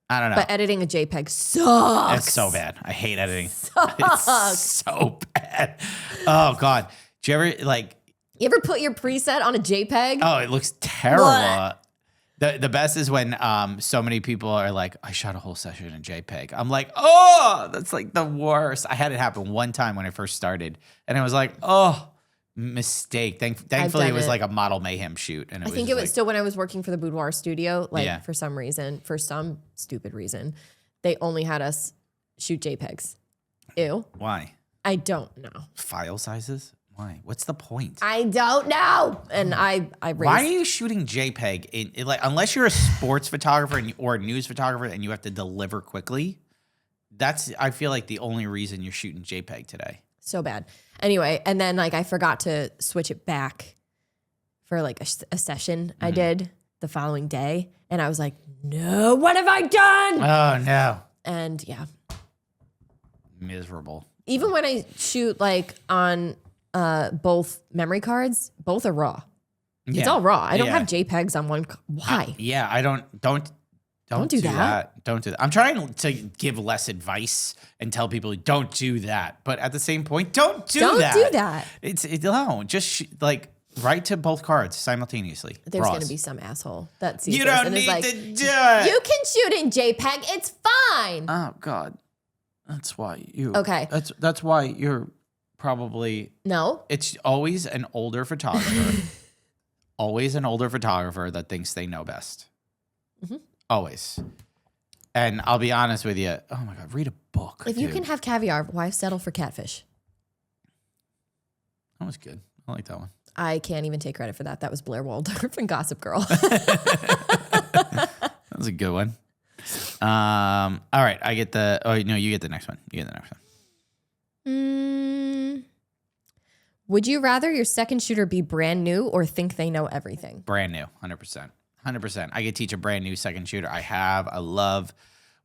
Speaker 1: I don't know.
Speaker 2: But editing a JPEG sucks.
Speaker 1: It's so bad. I hate editing.
Speaker 2: Sucks.
Speaker 1: It's so bad. Oh God. Do you ever like?
Speaker 2: You ever put your preset on a JPEG?
Speaker 1: Oh, it looks terrible.
Speaker 2: What?
Speaker 1: The best is when so many people are like, I shot a whole session in JPEG. I'm like, oh, that's like the worst. I had it happen one time when I first started, and I was like, oh, mistake. Thankfully, it was like a model mayhem shoot, and
Speaker 2: I think it was still when I was working for the Boudoir Studio. Like
Speaker 1: Yeah.
Speaker 2: for some reason, for some stupid reason, they only had us shoot JPEGs. Ew.
Speaker 1: Why
Speaker 2: I don't know.
Speaker 1: file sizes? Why? What's the point?
Speaker 2: I don't know. And I raised.
Speaker 1: Why are you shooting JPEG like unless you're a sports photographer or a news photographer and you have to deliver quickly? That's I feel like the only reason you're shooting JPEG today.
Speaker 2: So bad. Anyway, and then like I forgot to switch it back for like a session I did the following day, and I was like, no, what have I done?
Speaker 1: Oh no,
Speaker 2: And yeah,
Speaker 1: miserable.
Speaker 2: even when I shoot like on both memory cards, both are raw. It's
Speaker 1: Yeah.
Speaker 2: all raw. I don't
Speaker 1: Yeah.
Speaker 2: have JPEGs on one. Why?
Speaker 1: Yeah, I don't
Speaker 2: do that.
Speaker 1: Don't do that. I'm trying to give less advice and tell people don't do that, but at the same point, don't do
Speaker 2: Don't
Speaker 1: that.
Speaker 2: do that.
Speaker 1: No, just like write to both cards simultaneously.
Speaker 2: There's
Speaker 1: Raws.
Speaker 2: going to be some asshole that sees
Speaker 1: You
Speaker 2: this
Speaker 1: don't
Speaker 2: and is
Speaker 1: need
Speaker 2: like,
Speaker 1: to do it.
Speaker 2: you can shoot in JPEG. It's fine.
Speaker 1: Oh God, that's why you.
Speaker 2: Okay.
Speaker 1: That's why you're probably.
Speaker 2: No.
Speaker 1: It's always an older photographer. Always an older photographer that thinks they know best.
Speaker 2: Mhm.
Speaker 1: Always. And I'll be honest with you. Oh my God, read a book.
Speaker 2: If you
Speaker 1: dude.
Speaker 2: can have caviar, why settle for catfish?
Speaker 1: That was good. I like that one.
Speaker 2: I can't even take credit for that. That was Blair Waldorf and Gossip Girl.
Speaker 1: That was a good one. All right, I get the. Oh no, you get the next one. You get the next one.
Speaker 2: Would you rather your second shooter be brand new or think they know everything?
Speaker 1: Brand new, 100%. 100%. I could teach a brand new second shooter. I love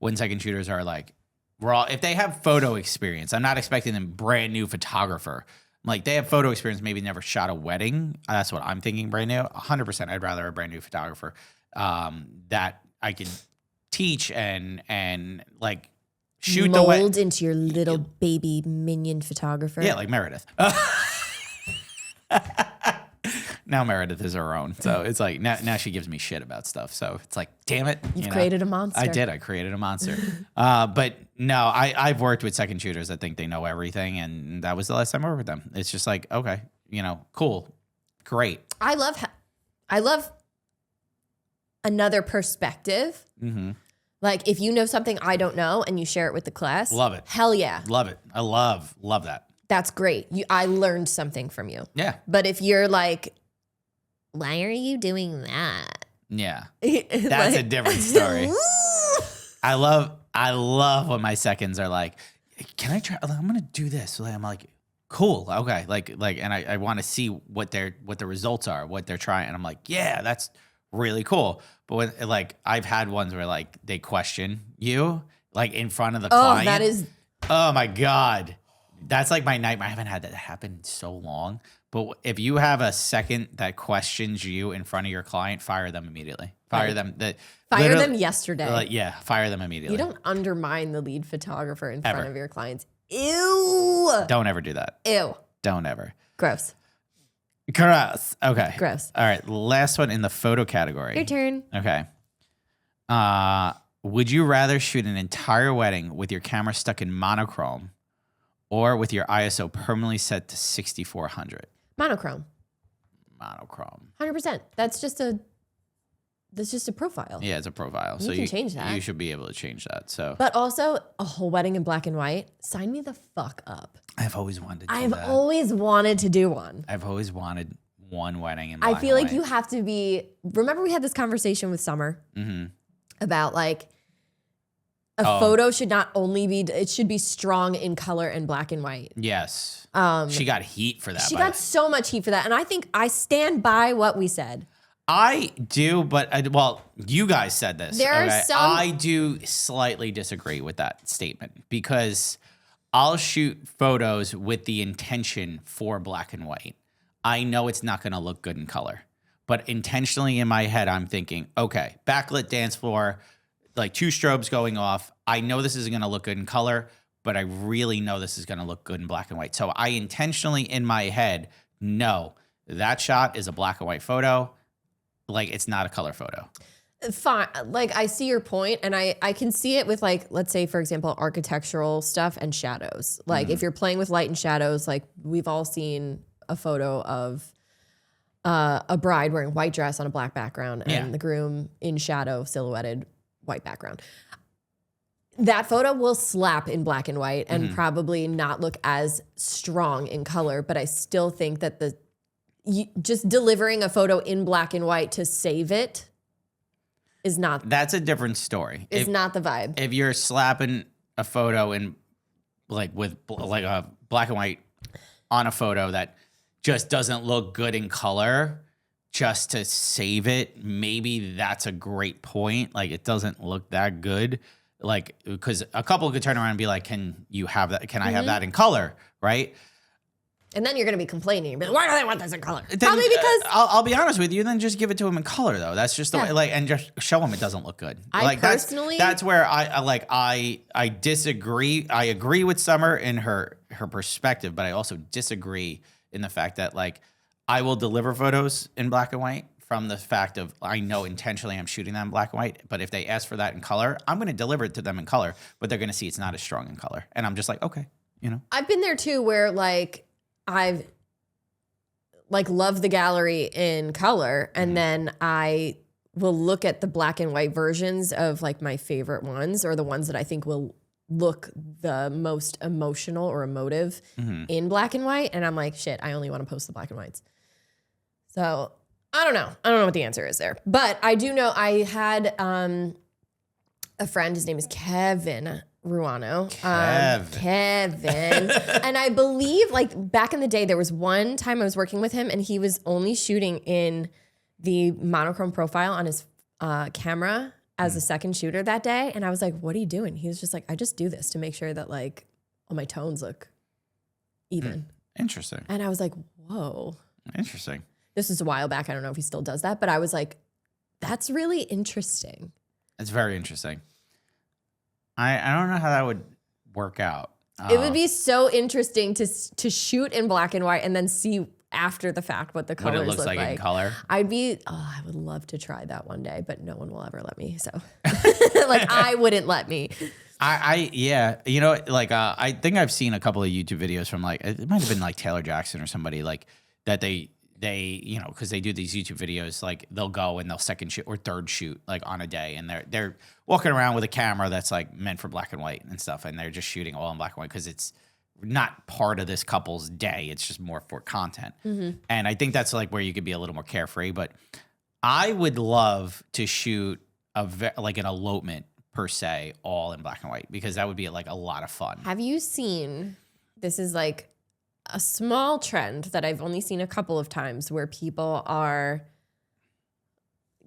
Speaker 1: when second shooters are like raw. If they have photo experience, I'm not expecting them brand new photographer. Like they have photo experience, maybe never shot a wedding. That's what I'm thinking brand new. 100%. I'd rather a brand new photographer that I can teach and like shoot the
Speaker 2: Mold into your little baby minion photographer.
Speaker 1: Yeah, like Meredith. Now Meredith is her own. So it's like now she gives me shit about stuff. So it's like, damn it.
Speaker 2: You've created a monster.
Speaker 1: I did. I created a monster. But no, I've worked with second shooters that think they know everything. And that was the last time I worked with them. It's just like, okay, cool. Great.
Speaker 2: I love another perspective.
Speaker 1: Mm-hmm.
Speaker 2: Like if you know something I don't know and you share it with the class.
Speaker 1: Love it.
Speaker 2: Hell yeah.
Speaker 1: Love it. I love that.
Speaker 2: That's great. I learned something from you.
Speaker 1: Yeah.
Speaker 2: But if you're like, why are you doing that?
Speaker 1: Yeah.
Speaker 2: That's
Speaker 1: That's a different story. I love when my seconds are like, can I try? I'm gonna do this. So I'm like, cool, okay, and I want to see what the results are, what they're trying, and I'm like, yeah, that's really cool. But when like I've had ones where like they question you like in front of the client.
Speaker 2: that is.
Speaker 1: Oh my God, that's like my nightmare. I haven't had that happen in so long. But if you have a second that questions you in front of your client, fire them immediately. Fire them.
Speaker 2: Fire them yesterday.
Speaker 1: Yeah, fire them immediately.
Speaker 2: You don't undermine the lead photographer in
Speaker 1: Ever.
Speaker 2: front of your clients. Ew.
Speaker 1: Don't ever do that.
Speaker 2: Ew.
Speaker 1: Don't ever.
Speaker 2: Gross.
Speaker 1: Gross. Okay.
Speaker 2: Gross.
Speaker 1: All right. Last one in the photo category.
Speaker 2: Your turn.
Speaker 1: Okay. Would you rather shoot an entire wedding with your camera stuck in monochrome or with your ISO permanently set to 6400?
Speaker 2: Monochrome.
Speaker 1: Monochrome.
Speaker 2: 100%. That's just a profile.
Speaker 1: Yeah, it's a profile.
Speaker 2: You
Speaker 1: so
Speaker 2: can change that.
Speaker 1: You should be able to change that. So
Speaker 2: But also a whole wedding in black and white. Sign me the fuck up.
Speaker 1: I've always wanted to do
Speaker 2: I've
Speaker 1: that.
Speaker 2: always wanted to do one.
Speaker 1: I've always wanted one wedding in
Speaker 2: I
Speaker 1: black
Speaker 2: feel
Speaker 1: and
Speaker 2: like you have to be. Remember, we had this conversation with Summer about like a photo should not only be. It should be strong in color and black and white.
Speaker 1: Yes. She got heat for that.
Speaker 2: She got so much heat for that, and I think I stand by what we said.
Speaker 1: I do, but well, you guys said this.
Speaker 2: There are
Speaker 1: okay?
Speaker 2: some-
Speaker 1: I do slightly disagree with that statement because I'll shoot photos with the intention for black and white. I know it's not going to look good in color, but intentionally in my head, I'm thinking, okay, backlit dance floor, like 2 strobes going off. I know this isn't going to look good in color, but I really know this is going to look good in black and white. So I intentionally in my head know that shot is a black and white photo. Like, it's not a color photo.
Speaker 2: Fine. Like, I see your point, and I can see it with, like, let's say, for example, architectural stuff and shadows. Like, if you're playing with light and shadows, like, we've all seen a photo of a bride wearing white dress on a black background and the groom in shadow, silhouetted white background. That photo will slap in black and white and probably not look as strong in color, but I still think that just delivering a photo in black and white to save it is not.
Speaker 1: That's a different story.
Speaker 2: Is not the vibe.
Speaker 1: If you're slapping a photo in like with like a black and white on a photo that just doesn't look good in color just to save it, maybe that's a great point. Like, it doesn't look that good. Like, because a couple could turn around and be like, can you have that? Can I have that in color? Right.
Speaker 2: And then you're going to be complaining. You're like, why do they want this in color?
Speaker 1: Then,
Speaker 2: Probably because
Speaker 1: I'll be honest with you. Then just give it to him in color, though. That's just the way. Like, and just show him it doesn't look good. Like,
Speaker 2: personally,
Speaker 1: that's where I disagree. I agree with Summer in her perspective, but I also disagree in the fact that, like, I will deliver photos in black and white from the fact of I know intentionally I'm shooting them in black and white. But if they ask for that in color, I'm going to deliver it to them in color. But they're going to see it's not as strong in color, and I'm just like, okay, you know.
Speaker 2: I've been there too, where like I've like loved the gallery in color, and then I will look at the black and white versions of like my favorite ones or the ones that I think will look the most emotional or emotive in black and white. And I'm like, shit, I only want to post the black and whites. So I don't know. I don't know what the answer is there. But I do know I had a friend, his name is Kevin Ruano. Kevin. And I believe like back in the day, there was one time I was working with him and he was only shooting in the monochrome profile on his camera as a second shooter that day. And I was like, what are you doing? He was just like, I just do this to make sure that like all my tones look even.
Speaker 1: Interesting.
Speaker 2: And I was like, whoa.
Speaker 1: Interesting.
Speaker 2: This was a while back. I don't know if he still does that, but I was like, that's really interesting.
Speaker 1: It's very interesting. I don't know how that would work out.
Speaker 2: It would be so interesting to shoot in black and white and then see after the fact what the colors
Speaker 1: what it looks
Speaker 2: look
Speaker 1: like in color.
Speaker 2: I would love to try that one day, but no one will ever let me. So like I wouldn't let me.
Speaker 1: Yeah, you know, like I think I've seen a couple of YouTube videos from like it might have been like Taylor Jackson or somebody like that they you know, because they do these YouTube videos, like they'll go and they'll second shoot or third shoot like on a day, and they're walking around with a camera that's like meant for black and white and stuff, and they're just shooting all in black and white because it's not part of this couple's day. It's just more for content. And I think that's like where you could be a little more carefree. But I would love to shoot like an elopement per se, all in black and white, because that would be like a lot of fun.
Speaker 2: Have you seen, this is like a small trend that I've only seen a couple of times where people are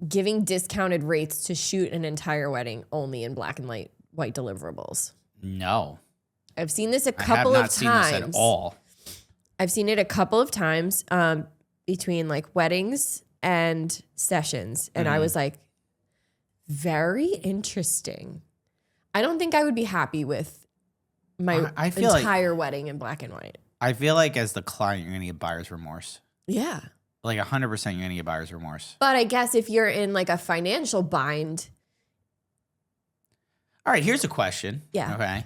Speaker 2: giving discounted rates to shoot an entire wedding only in black and white deliverables.
Speaker 1: No.
Speaker 2: I've seen this a couple of times.
Speaker 1: I have not seen this at all.
Speaker 2: I've seen it a couple of times between like weddings and sessions. And I was like, very interesting. I don't think I would be happy with my
Speaker 1: I feel
Speaker 2: entire wedding in black and white.
Speaker 1: I feel like as the client, you're going to get buyer's remorse.
Speaker 2: Yeah.
Speaker 1: Like 100% you're going to get buyer's remorse.
Speaker 2: But I guess if you're in like a financial bind.
Speaker 1: All right, here's a question.
Speaker 2: Yeah.
Speaker 1: Okay.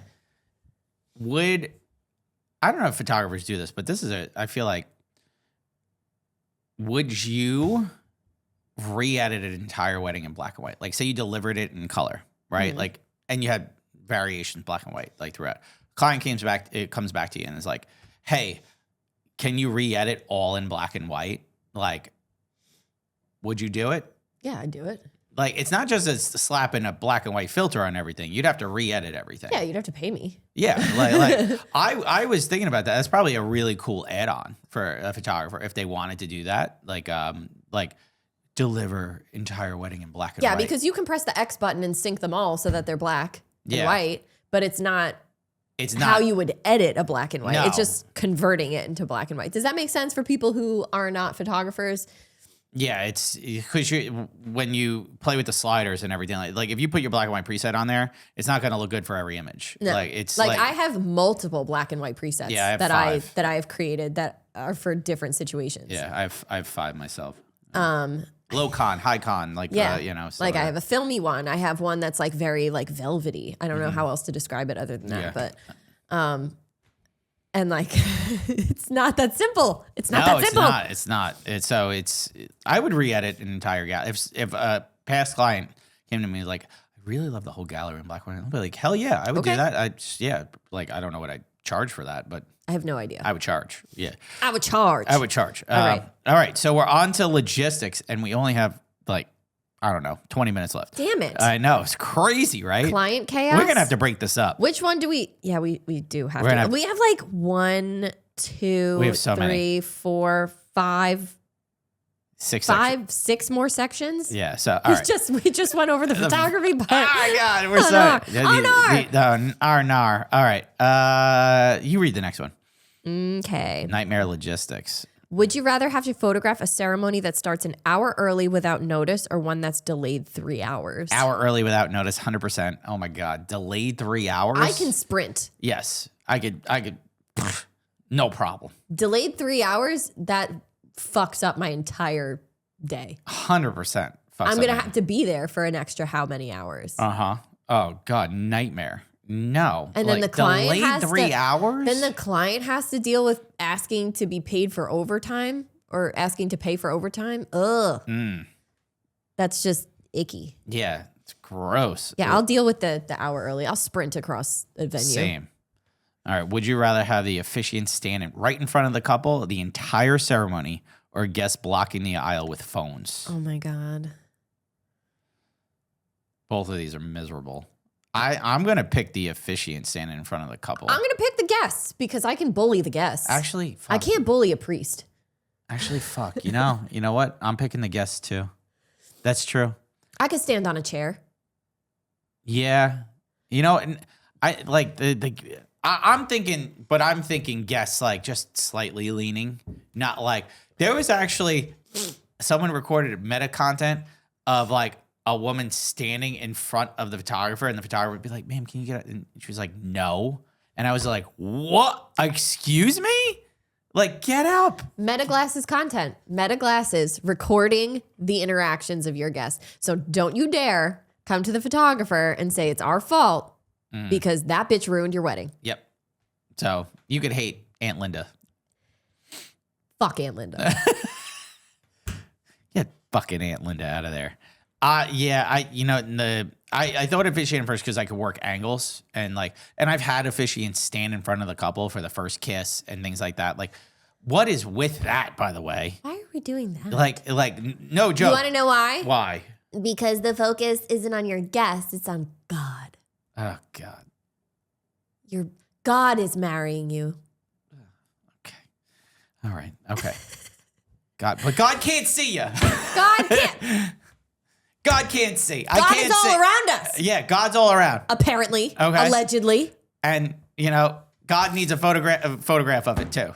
Speaker 1: I don't know if photographers do this, but I feel like, would you re-edit an entire wedding in black and white? Like say you delivered it in color, right? Like, and you had variations black and white, like throughout. Client comes back to you and is like, hey, can you re-edit all in black and white? like, would you do it?
Speaker 2: Yeah, I'd do it.
Speaker 1: Like, it's not just slapping a black and white filter on everything. You'd have to re-edit everything.
Speaker 2: Yeah, you'd have to pay me.
Speaker 1: Yeah, like I was thinking about that. That's probably a really cool add-on for a photographer if they wanted to do that. Like deliver entire wedding in black and white.
Speaker 2: Yeah, because you can press the X button and sync them all so that they're black and
Speaker 1: Yeah.
Speaker 2: white, but it's not
Speaker 1: it's
Speaker 2: how
Speaker 1: not
Speaker 2: you would edit a black and white.
Speaker 1: No.
Speaker 2: It's just converting it into black and white. Does that make sense for people who are not photographers?
Speaker 1: Yeah, it's because when you play with the sliders and everything, like if you put your black and white preset on there, it's not going to look good for every image.
Speaker 2: No.
Speaker 1: Like it's
Speaker 2: like I have multiple black and white presets
Speaker 1: Yeah, I have
Speaker 2: that
Speaker 1: 5.
Speaker 2: I have created that are for different situations.
Speaker 1: Yeah, I have 5 myself. Low con, high con, like
Speaker 2: Yeah,
Speaker 1: you know. So
Speaker 2: like I have a filmy one. I have one that's like very like velvety. I don't know how else to describe it other than that,
Speaker 1: Yeah.
Speaker 2: but and like it's not that simple. It's not
Speaker 1: no,
Speaker 2: that simple.
Speaker 1: It's not. I would re-edit an entire gallery. If a past client came to me like, I really love the whole gallery in black and white, I'd be like, hell yeah, I would do
Speaker 2: Okay.
Speaker 1: that. Like I don't know what I'd charge for that, but
Speaker 2: I have no idea.
Speaker 1: I would charge. Yeah,
Speaker 2: I would charge.
Speaker 1: I would charge.
Speaker 2: All right.
Speaker 1: All right. So we're on to logistics, and we only have like, I don't know, 20 minutes left.
Speaker 2: Damn it.
Speaker 1: I know, it's crazy, right?
Speaker 2: Client chaos.
Speaker 1: We're gonna have to break this up.
Speaker 2: Which one do we? Yeah, we do have
Speaker 1: We're
Speaker 2: to.
Speaker 1: gonna have-
Speaker 2: We have like 1, 2,
Speaker 1: We have so
Speaker 2: 3,
Speaker 1: many.
Speaker 2: 4, 5,
Speaker 1: 6 sections.
Speaker 2: 5, 6 more sections.
Speaker 1: Yeah. So all right.
Speaker 2: We just went over the photography part.
Speaker 1: Oh my God, we're
Speaker 2: Oh,
Speaker 1: sorry.
Speaker 2: no.
Speaker 1: Nar. All right. You read the next one.
Speaker 2: Okay.
Speaker 1: Nightmare logistics.
Speaker 2: Would you rather have to photograph a ceremony that starts an hour early without notice or one that's delayed 3 hours?
Speaker 1: Hour early without notice, 100%. Oh my God. Delayed 3 hours?
Speaker 2: I can sprint.
Speaker 1: Yes. I could, no problem.
Speaker 2: Delayed 3 hours, that fucks up my entire day.
Speaker 1: 100%.
Speaker 2: I'm going to have to be there for an extra how many hours?
Speaker 1: Uh-huh. Oh God, nightmare. No.
Speaker 2: And then the client
Speaker 1: delayed
Speaker 2: has
Speaker 1: 3
Speaker 2: to-
Speaker 1: hours?
Speaker 2: Then the client has to deal with asking to be paid for overtime or asking to pay for overtime. Ugh. That's just icky.
Speaker 1: Yeah, it's gross.
Speaker 2: Yeah, I'll deal with the hour early. I'll sprint across a venue.
Speaker 1: Same. All right. Would you rather have the officiant stand right in front of the couple the entire ceremony or guests blocking the aisle with phones?
Speaker 2: Oh my God.
Speaker 1: Both of these are miserable. I'm going to pick the officiant standing in front of the couple.
Speaker 2: I'm going to pick the guests because I can bully the guests.
Speaker 1: Actually, fuck.
Speaker 2: I can't bully a priest.
Speaker 1: Actually, fuck. You know what? I'm picking the guests too. That's true.
Speaker 2: I could stand on a chair.
Speaker 1: Yeah. You know, and I like I'm thinking guests like just slightly leaning, not like there was actually someone recorded meta content of like a woman standing in front of the photographer and the photographer would be like, ma'am, can you get up? And she was like, no. And I was like, what? Excuse me? Like, get up.
Speaker 2: Meta glasses content. Meta glasses recording the interactions of your guests. So don't you dare come to the photographer and say it's our fault because that bitch ruined your wedding.
Speaker 1: Yep. So you could hate Aunt Linda.
Speaker 2: Fuck Aunt Linda.
Speaker 1: Get fucking Aunt Linda out of there. Yeah, I thought officiating first because I could work angles and I've had officiants stand in front of the couple for the first kiss and things like that. Like, what is with that, by the way?
Speaker 2: Why are we doing that?
Speaker 1: No joke.
Speaker 2: You want to know why?
Speaker 1: Why?
Speaker 2: Because the focus isn't on your guest, it's on God.
Speaker 1: Oh God.
Speaker 2: Your God is marrying you.
Speaker 1: Okay. All right. Okay. But God can't see you.
Speaker 2: God can't.
Speaker 1: God can't see.
Speaker 2: God is all around us.
Speaker 1: Yeah, God's all around.
Speaker 2: Apparently.
Speaker 1: Okay.
Speaker 2: Allegedly.
Speaker 1: And, God needs a photograph of it too.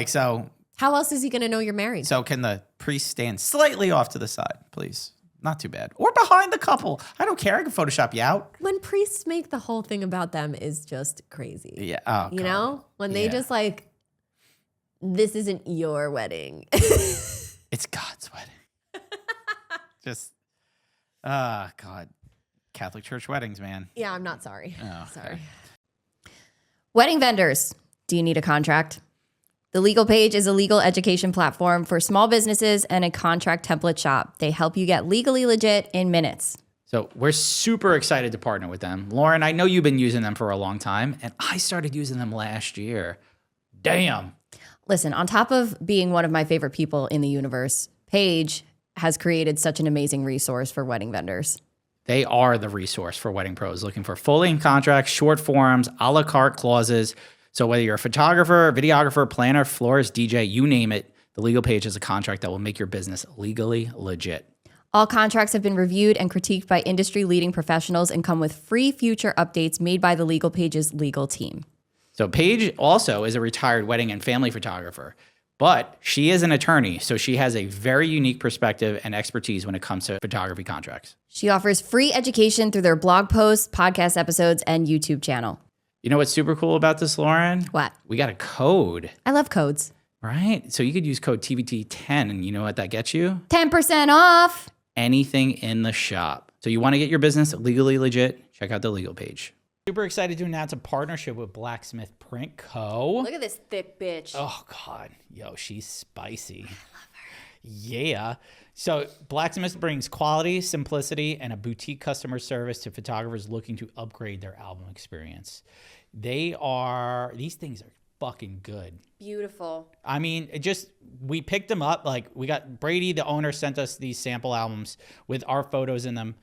Speaker 1: So
Speaker 2: How else is he going to know you're married?
Speaker 1: So can the priest stand slightly off to the side, please? Not too bad. Or behind the couple. I don't care. I can Photoshop you out.
Speaker 2: When priests make the whole thing about them is just crazy.
Speaker 1: Yeah. Oh,
Speaker 2: You
Speaker 1: God.
Speaker 2: know? When they
Speaker 1: Yeah.
Speaker 2: just this isn't your wedding.
Speaker 1: It's God's wedding. Just, God. Catholic Church weddings, man.
Speaker 2: Yeah, I'm not sorry.
Speaker 1: Oh, okay.
Speaker 2: Sorry. Wedding vendors. Do you need a contract? The Legal Paige is a legal education platform for small businesses and a contract template shop. They help you get legally legit in minutes.
Speaker 1: So we're super excited to partner with them. Lauren, I know you've been using them for a long time, and I started using them last year. Damn.
Speaker 4: listen, on top of being one of my favorite people in the universe, Paige has created such an amazing resource for wedding vendors.
Speaker 1: They are the resource for wedding pros looking for full length contracts, short forms, a la carte clauses. So whether you're a photographer, videographer, planner, florist, DJ, you name it, the Legal Paige is a contract that will make your business legally legit.
Speaker 4: All contracts have been reviewed and critiqued by industry-leading professionals and come with free future updates made by the Legal Paige's legal team.
Speaker 1: So Paige also is a retired wedding and family photographer, but she is an attorney, so she has a very unique perspective and expertise when it comes to photography contracts.
Speaker 4: She offers free education through their blog posts, podcast episodes, and YouTube channel.
Speaker 1: You know what's super cool about this, Lauren?
Speaker 4: What?
Speaker 1: We got a code,
Speaker 4: I love codes.
Speaker 1: right? So you could use code TVT10, and you know what that gets you?
Speaker 4: 10% off.
Speaker 1: Anything in the shop. So you want to get your business legally legit, check out the Legal Page. Super excited to announce a partnership with Blacksmith Print Co.
Speaker 4: Look at this thick bitch.
Speaker 1: Oh God, yo, she's spicy. I love her. Yeah. So Blacksmith brings quality, simplicity, and a boutique customer service to photographers looking to upgrade their album experience. These things are fucking good.
Speaker 4: Beautiful.
Speaker 1: I mean, we picked them up. Like, we got Brady, the owner, sent us these sample albums with our photos in them.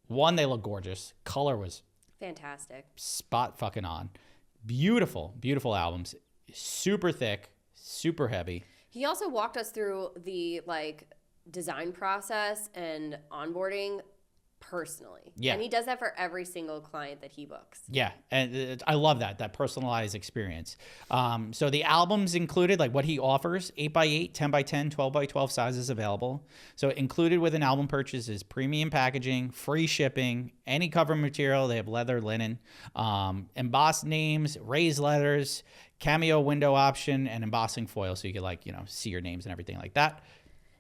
Speaker 1: One, they look gorgeous. Color was
Speaker 4: Fantastic.
Speaker 1: spot fucking on. Beautiful, beautiful albums. Super thick, super heavy.
Speaker 2: He also walked us through the design process and onboarding personally.
Speaker 1: Yeah.
Speaker 2: And he does that for every single client that he books.
Speaker 1: Yeah, and I love that personalized experience. So the albums included, like what he offers, 8x8, 10x10, 12x12 sizes available. So included with an album purchase is premium packaging, free shipping, any cover material. They have leather, linen, embossed names, raised letters, cameo window option, and embossing foil so you could see your names and everything like that.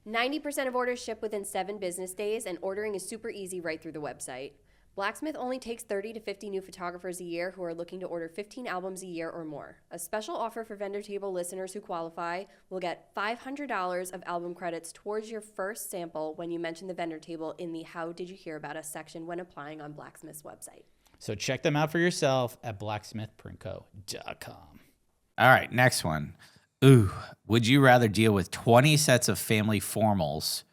Speaker 2: 90% of orders ship within 7 business days, and ordering is super easy right through the website. Blacksmith only takes 30 to 50 new photographers a year who are looking to order 15 albums a year or more. A special offer for Vendor Table listeners who qualify will get $500 of album credits towards your first sample when you mention the Vendor Table in the How Did You Hear About Us section when applying on Blacksmith's website.
Speaker 1: So check them out for yourself at blacksmithprintco.com. All right, next one. Ooh, would you rather deal with 20 sets of family formals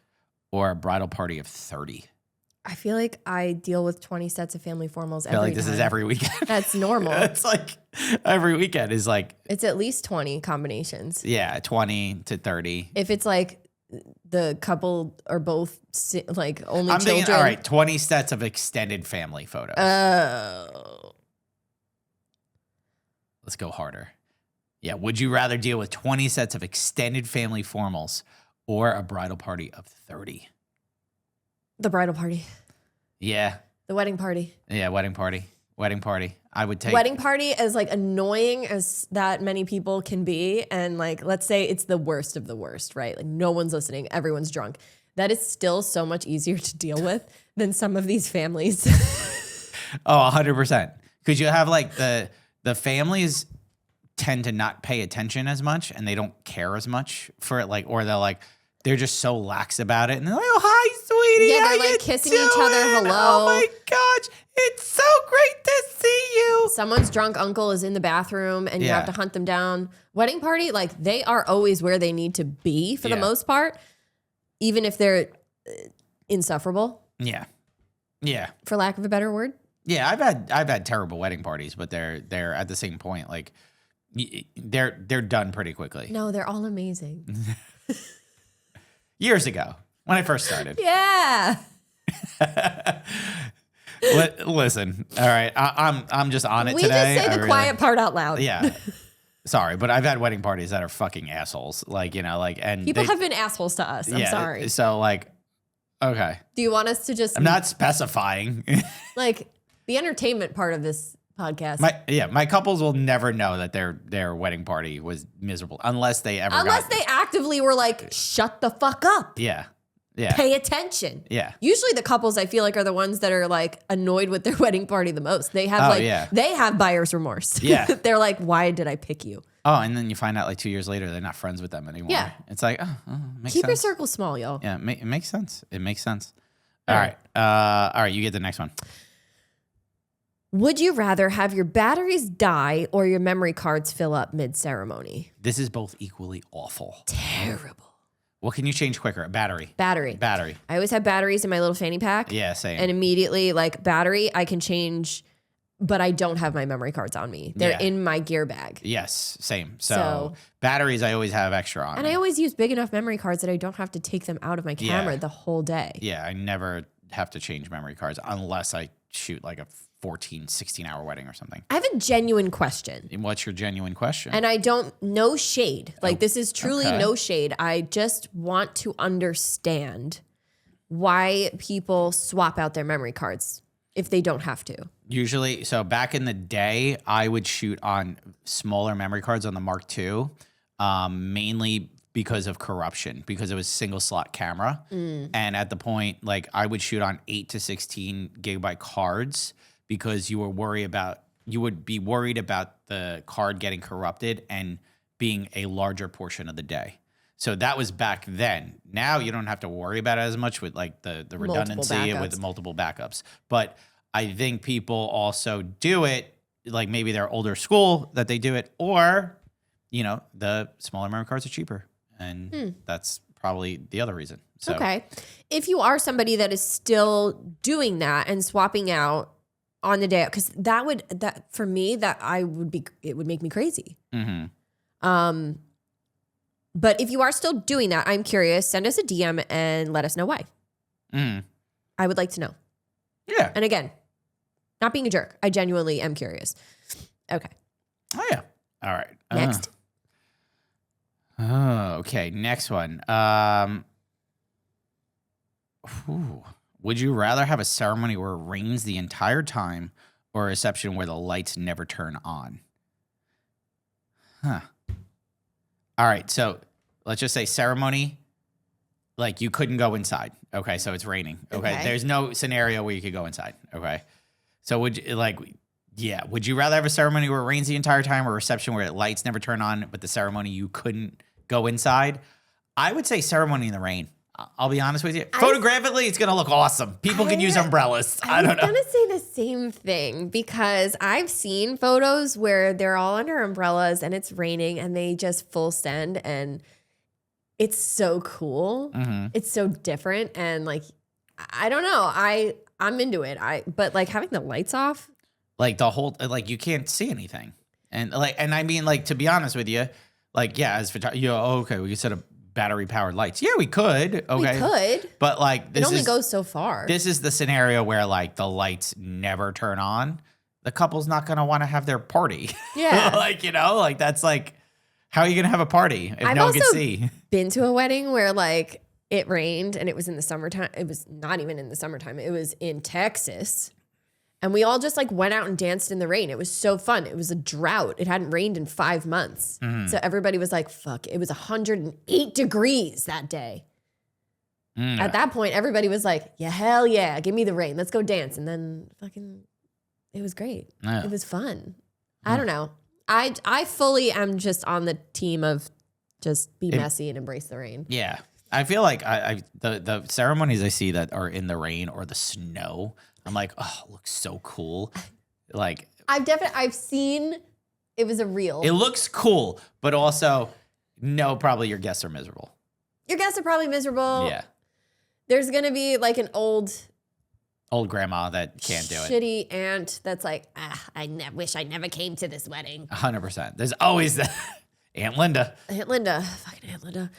Speaker 1: or a bridal party of 30?
Speaker 2: I feel like I deal with 20 sets of family formals
Speaker 1: I feel
Speaker 2: every
Speaker 1: like this
Speaker 2: time.
Speaker 1: is every weekend.
Speaker 2: That's normal.
Speaker 1: It's like every weekend is like,
Speaker 2: It's at least 20 combinations.
Speaker 1: yeah, 20 to 30.
Speaker 2: If it's like the couple are both only
Speaker 1: I'm
Speaker 2: children.
Speaker 1: thinking, all right, 20 sets of extended family photos.
Speaker 2: Oh.
Speaker 1: Let's go harder. Yeah, would you rather deal with 20 sets of extended family formals or a bridal party of 30?
Speaker 2: The bridal party.
Speaker 1: Yeah.
Speaker 2: The wedding party.
Speaker 1: Yeah, wedding party. Wedding party. I would take
Speaker 2: Wedding party is annoying as that many people can be. And let's say it's the worst of the worst, right? Like no one's listening. Everyone's drunk. That is still so much easier to deal with than some of these families.
Speaker 1: Oh, 100%. Because you have the families tend to not pay attention as much and they don't care as much for it. Or they're just so lax about it. And they're like, oh, hi, sweetie.
Speaker 2: Yeah,
Speaker 1: how
Speaker 2: they're
Speaker 1: you
Speaker 2: kissing each
Speaker 1: doing?
Speaker 2: other. Hello.
Speaker 1: Oh my gosh. It's so great to see you.
Speaker 2: Someone's drunk uncle is in the bathroom and you
Speaker 1: Yeah.
Speaker 2: have to hunt them down. Wedding party, they are always where they need to be for the
Speaker 1: Yeah.
Speaker 2: most part, even if they're insufferable,
Speaker 1: Yeah. Yeah.
Speaker 2: for lack of a better word.
Speaker 1: Yeah, I've had terrible wedding parties, but they're at the same point they're done pretty quickly.
Speaker 2: No, they're all amazing.
Speaker 1: Years ago when I first started.
Speaker 2: Yeah.
Speaker 1: Listen, all right, I'm just on it
Speaker 2: We
Speaker 1: today.
Speaker 2: just say
Speaker 1: I
Speaker 2: the
Speaker 1: really-
Speaker 2: quiet part out loud.
Speaker 1: Yeah. Sorry, but I've had wedding parties that are fucking assholes. And
Speaker 2: People have been assholes to us. I'm sorry.
Speaker 1: So okay,
Speaker 2: Do you want us to just
Speaker 1: I'm not specifying.
Speaker 2: the entertainment part of this podcast?
Speaker 1: My couples will never know that their wedding party was miserable unless they ever
Speaker 2: Unless they actively were shut the fuck up.
Speaker 1: Yeah. Yeah.
Speaker 2: Pay attention.
Speaker 1: Yeah.
Speaker 2: Usually the couples I feel are the ones that are annoyed with their wedding party the most. They have
Speaker 1: yeah.
Speaker 2: they have buyer's remorse.
Speaker 1: Yeah.
Speaker 2: They're like, why did I pick you?
Speaker 1: Oh, and then you find out 2 years later they're not friends with them anymore.
Speaker 2: Yeah.
Speaker 1: It's makes
Speaker 2: Keep
Speaker 1: sense.
Speaker 2: your circle small, y'all.
Speaker 1: Yeah, it makes sense. It makes sense.
Speaker 2: All
Speaker 1: All right. All right, you get the next one.
Speaker 2: Would you rather have your batteries die or your memory cards fill up mid-ceremony?
Speaker 1: This is both equally awful.
Speaker 2: Terrible.
Speaker 1: What can you change quicker? A battery.
Speaker 2: Battery.
Speaker 1: Battery.
Speaker 2: I always have batteries in my little fanny pack.
Speaker 1: Yeah, same.
Speaker 2: And immediately, like, battery, I can change, but I don't have my memory cards on me. They're in my gear bag.
Speaker 1: Yes, same. So batteries, I always have extra on.
Speaker 2: And I always use big enough memory cards that I don't have to take them out of my camera the whole day.
Speaker 1: Yeah, I never have to change memory cards unless I shoot like a 14, 16-hour wedding or something.
Speaker 2: I have a genuine question.
Speaker 1: And what's your genuine question?
Speaker 2: And I don't, no shade. Like, this is truly no shade. I just want to understand why people swap out their memory cards if they don't have to.
Speaker 1: Usually, so back in the day, I would shoot on smaller memory cards on the Mark II, mainly because of corruption, because it was single slot camera. And at the point, like, I would shoot on 8 to 16 gigabyte cards because you would be worried about the card getting corrupted and being a larger portion of the day. So that was back then. Now you don't have to worry about it as much with like the redundancy with the multiple backups. But I think people also do it, like maybe they're older school that they do it, or, you know, the smaller memory cards are cheaper. And that's probably the other reason. So.
Speaker 2: Okay. If you are somebody that is still doing that and swapping out on the day, because it would make me crazy. But if you are still doing that, I'm curious, send us a DM and let us know why. I would like to know.
Speaker 1: Yeah.
Speaker 2: And again, not being a jerk. I genuinely am curious. Okay.
Speaker 1: Oh, yeah. All right.
Speaker 2: Next.
Speaker 1: Okay. Next one. Would you rather have a ceremony where it rains the entire time or a reception where the lights never turn on? Huh. All right. So let's just say ceremony, like you couldn't go inside. Okay. So it's raining. Okay. There's no scenario where you could go inside. Okay. So would you would you rather have a ceremony where it rains the entire time or a reception where the lights never turn on, but the ceremony you couldn't go inside? I would say ceremony in the rain. I'll be honest with you. Photographically, it's going to look awesome. People can use umbrellas. I don't know.
Speaker 2: I was going to say the same thing because I've seen photos where they're all under umbrellas and it's raining and they just full send and it's so cool. It's so different. And like, I don't know. I'm into it. But like having the lights off.
Speaker 1: Like the whole, like you can't see anything. And I mean, like, to be honest with you, like, yeah, as photography, okay, we could set up battery powered lights. Yeah, we could. Okay.
Speaker 2: We could.
Speaker 1: But like,
Speaker 2: it only goes so far.
Speaker 1: This is the scenario where like the lights never turn on. The couple's not going to want to have their party.
Speaker 2: Yeah.
Speaker 1: Like, you know, like that's like, how are you going to have a party if no one can see?
Speaker 2: Been to a wedding where like it rained and it was in the summertime. It was not even in the summertime. It was in Texas. And we all just like went out and danced in the rain. It was so fun. It was a drought. It hadn't rained in 5 months. So everybody was like, fuck, it was 108 degrees that day. At that point, everybody was like, yeah, hell yeah, give me the rain. Let's go dance. And then fucking, it was great. It was fun. I don't know. I fully am just on the team of just be messy and embrace the rain.
Speaker 1: Yeah. I feel like the ceremonies I see that are in the rain or the snow, I'm like, oh, it looks so cool. Like
Speaker 2: I've seen it was a reel.
Speaker 1: It looks cool, but also no, probably your guests are miserable.
Speaker 2: Your guests are probably miserable.
Speaker 1: Yeah.
Speaker 2: There's gonna be like an old
Speaker 1: grandma that can't do it.
Speaker 2: Shitty aunt that's like, wish I never came to this wedding.
Speaker 1: 100%. There's always that. Aunt Linda.
Speaker 2: Fucking Aunt Linda.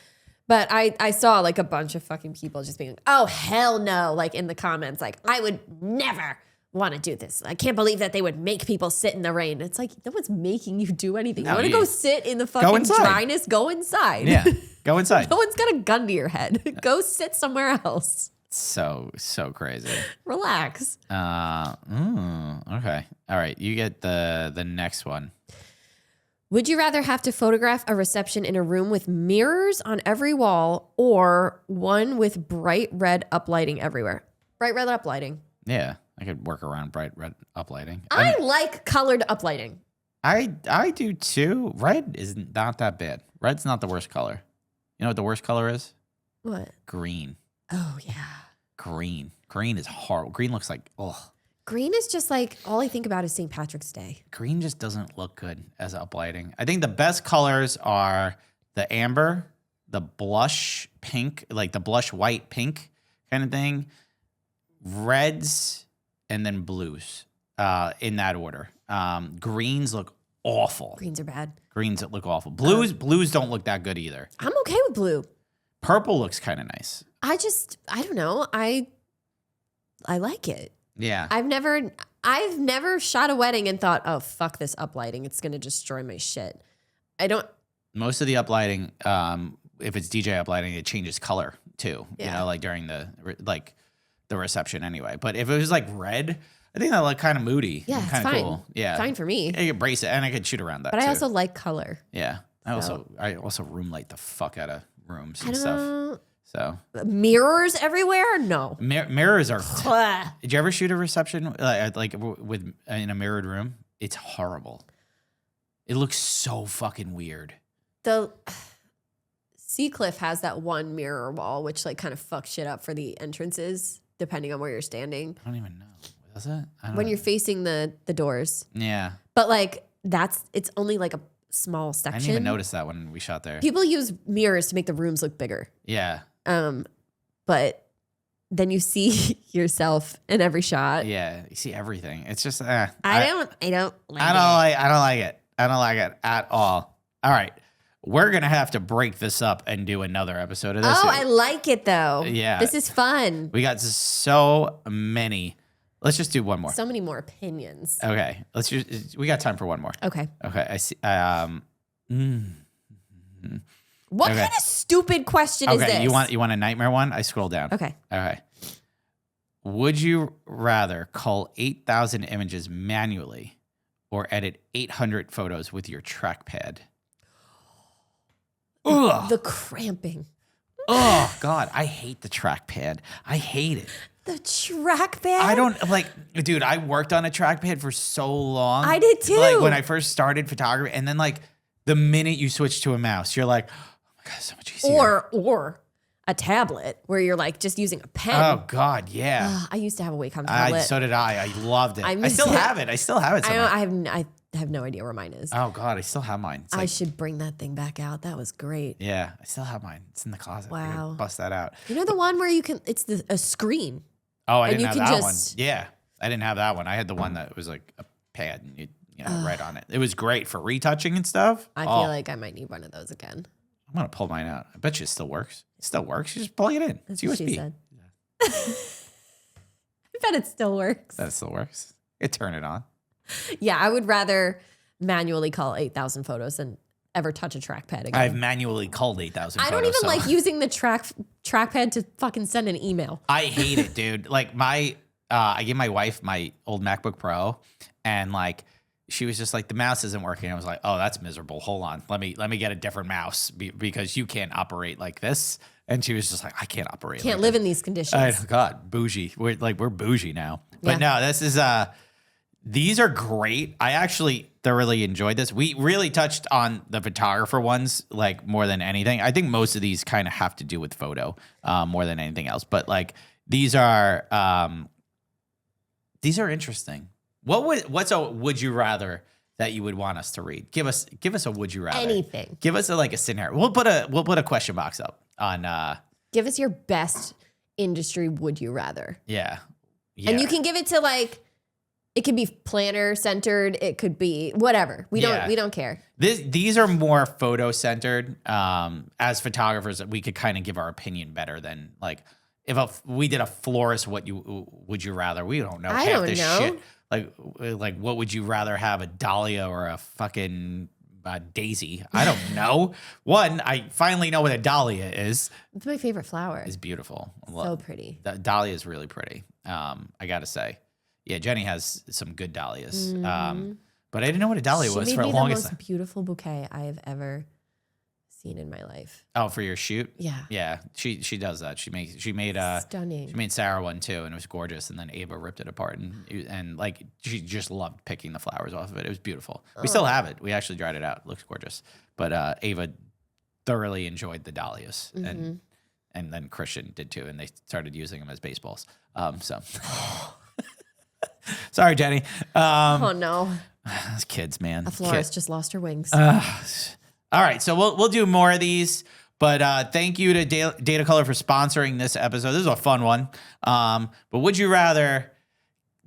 Speaker 2: But I saw like a bunch of fucking people just being, oh, hell no, like in the comments, like, I would never want to do this. I can't believe that they would make people sit in the rain. It's like, no one's making you do anything. You want to go sit in the fucking dryness? Go inside.
Speaker 1: Yeah, go inside.
Speaker 2: No one's got a gun to your head. Go sit somewhere else.
Speaker 1: So crazy.
Speaker 2: Relax.
Speaker 1: Okay. All right. You get the next one.
Speaker 2: Would you rather have to photograph a reception in a room with mirrors on every wall or one with bright red uplighting everywhere? Bright red uplighting.
Speaker 1: Yeah, I could work around bright red uplighting.
Speaker 2: I like colored uplighting.
Speaker 1: I do too. Red is not that bad. Red's not the worst color. You know what the worst color is?
Speaker 2: What?
Speaker 1: Green.
Speaker 2: Oh, yeah.
Speaker 1: Green. Green is horrible. Green looks like, oh.
Speaker 2: Green is just like, all I think about is St. Patrick's Day.
Speaker 1: Green just doesn't look good as uplighting. I think the best colors are the amber, the blush pink, like the blush white pink kind of thing, reds, and then blues in that order. Greens look awful.
Speaker 2: Greens are bad.
Speaker 1: Greens that look awful. Blues don't look that good either.
Speaker 2: I'm okay with blue.
Speaker 1: Purple looks kind of nice.
Speaker 2: I don't know. I like it.
Speaker 1: Yeah.
Speaker 2: I've never shot a wedding and thought, oh, fuck this uplighting. It's going to destroy my shit. I don't.
Speaker 1: Most of the uplighting, if it's DJ uplighting, it changes color too. You
Speaker 2: Yeah.
Speaker 1: know, like during the reception anyway. But if it was like red, I think that looked kind of moody.
Speaker 2: Yeah, it's
Speaker 1: kind of
Speaker 2: fine.
Speaker 1: cool. Yeah,
Speaker 2: Fine for me.
Speaker 1: I could brace it, and I could shoot around that.
Speaker 2: But
Speaker 1: too.
Speaker 2: I also like color.
Speaker 1: yeah. I also room light the fuck out of rooms
Speaker 2: I
Speaker 1: and
Speaker 2: don't
Speaker 1: stuff.
Speaker 2: know.
Speaker 1: So
Speaker 2: Mirrors everywhere? No.
Speaker 1: mirrors are.
Speaker 2: Blah.
Speaker 1: Did you ever shoot a reception like with in a mirrored room? It's horrible. It looks so fucking weird.
Speaker 2: The Seacliff has that one mirror wall, which like kind of fucks shit up for the entrances, depending on where you're standing.
Speaker 1: I don't even know. Does it? I don't
Speaker 2: When
Speaker 1: know.
Speaker 2: you're facing the doors.
Speaker 1: Yeah.
Speaker 2: But like it's only like a small
Speaker 1: I
Speaker 2: section.
Speaker 1: didn't even notice that when we shot there.
Speaker 2: People use mirrors to make the rooms look bigger.
Speaker 1: Yeah.
Speaker 2: But then you see yourself in every shot.
Speaker 1: Yeah. You see everything. It's just
Speaker 2: I don't like it.
Speaker 1: I don't like it. I don't like it at all. All right. We're gonna have to break this up and do another episode of this.
Speaker 2: Oh, I like it though.
Speaker 1: Yeah.
Speaker 2: This is fun.
Speaker 1: We got so many. Let's just do one more.
Speaker 2: So many more opinions.
Speaker 1: Okay. We got time for one more.
Speaker 2: Okay.
Speaker 1: Okay. I see.
Speaker 2: What
Speaker 1: Okay.
Speaker 2: kind of stupid question is
Speaker 1: Okay.
Speaker 2: this?
Speaker 1: You want a nightmare one? I scroll down.
Speaker 2: Okay.
Speaker 1: Okay. Would you rather cull 8,000 images manually or edit 800 photos with your trackpad? Ugh.
Speaker 2: The cramping.
Speaker 1: Oh, God. I hate the trackpad. I hate it.
Speaker 2: The trackpad.
Speaker 1: I don't like, dude, I worked on a trackpad for so long.
Speaker 2: I did too.
Speaker 1: Like when I first started photography. And then, like, the minute you switch to a mouse, you're like, oh my God, so much easier.
Speaker 2: Or a tablet where you're like just using a pen.
Speaker 1: Oh, God. Yeah.
Speaker 2: Ugh, I used to have a Wacom tablet.
Speaker 1: So did I. I loved it.
Speaker 2: I
Speaker 1: I
Speaker 2: miss
Speaker 1: still
Speaker 2: it.
Speaker 1: have it. I still have it. Somewhere.
Speaker 2: I have no idea where mine is.
Speaker 1: Oh, God. I still have mine. It's
Speaker 2: I
Speaker 1: like,
Speaker 2: should bring that thing back out. That was great.
Speaker 1: yeah, I still have mine. It's in the closet. I gotta
Speaker 2: Wow.
Speaker 1: bust that out.
Speaker 2: You know the one where you can? It's a screen.
Speaker 1: Oh, I
Speaker 2: And
Speaker 1: didn't
Speaker 2: you
Speaker 1: have
Speaker 2: can
Speaker 1: that
Speaker 2: just-
Speaker 1: one. Yeah, I didn't have that one. I had the one that was like a pad and you write on it. It was great for retouching and stuff.
Speaker 2: I feel like I might need one of those again.
Speaker 1: I'm gonna pull mine out. I bet you it still works. It still works. You just plug it in.
Speaker 2: That's
Speaker 1: It's
Speaker 2: what
Speaker 1: USB.
Speaker 2: she said. I bet it still works.
Speaker 1: That still works. You turn it on.
Speaker 2: Yeah, I would rather manually call 8,000 photos than ever touch a trackpad again.
Speaker 1: I've manually culled 8,000
Speaker 2: I
Speaker 1: photos.
Speaker 2: don't even
Speaker 1: so-
Speaker 2: like using the trackpad to fucking send an email.
Speaker 1: I hate it, dude. Like I gave my wife my old MacBook Pro, and like she was just like, the mouse isn't working. I was like, oh, that's miserable. Hold on, let me get a different mouse because you can't operate like this. And she was just like, I can't operate.
Speaker 2: Can't
Speaker 1: like
Speaker 2: live
Speaker 1: this.
Speaker 2: in these conditions.
Speaker 1: God, bougie. We're bougie now. But
Speaker 2: Yeah.
Speaker 1: no, this is these are great. I actually thoroughly enjoyed this. We really touched on the photographer ones like more than anything. I think most of these kind of have to do with photo more than anything else. But like these are interesting. What's a would you rather that you would want us to read? Give us a would you rather.
Speaker 2: Anything.
Speaker 1: Give us a scenario. We'll put a question box up on
Speaker 2: Give us your best industry would you rather.
Speaker 1: yeah.
Speaker 2: And you can give it to like, it could be planner centered. It could be whatever. We don't care.
Speaker 1: These are more photo centered. As photographers, we could kind of give our opinion better than like if we did a florist. What would you rather? We don't know.
Speaker 2: I
Speaker 1: half
Speaker 2: don't
Speaker 1: this
Speaker 2: know.
Speaker 1: shit. Like what would you rather have, a dahlia or a fucking daisy? I don't know. One, I finally know what a dahlia is.
Speaker 2: It's my favorite flower.
Speaker 1: It's beautiful.
Speaker 2: So pretty.
Speaker 1: The dahlia is really pretty. I gotta say, yeah, Jenny has some good dahlias. But I didn't know what a dahlia
Speaker 2: She
Speaker 1: was
Speaker 2: made
Speaker 1: for the
Speaker 2: me the
Speaker 1: longest
Speaker 2: most
Speaker 1: time.
Speaker 2: beautiful bouquet I have ever seen in my life.
Speaker 1: Oh, for your shoot?
Speaker 2: Yeah.
Speaker 1: Yeah, she does that. She made
Speaker 2: Stunning.
Speaker 1: she made Sarah one too, and it was gorgeous. And then Ava ripped it apart, and like she just loved picking the flowers off of it. It was beautiful. We still have it. We actually dried it out. It looks gorgeous. But Ava thoroughly enjoyed the dahlias, and then Christian did too, and they started using them as baseballs. So Sorry, Jenny.
Speaker 2: Oh no,
Speaker 1: Those kids, man.
Speaker 2: a florist just lost her wings.
Speaker 1: All right, so we'll do more of these. But thank you to Datacolor for sponsoring this episode. This is a fun one. But would you rather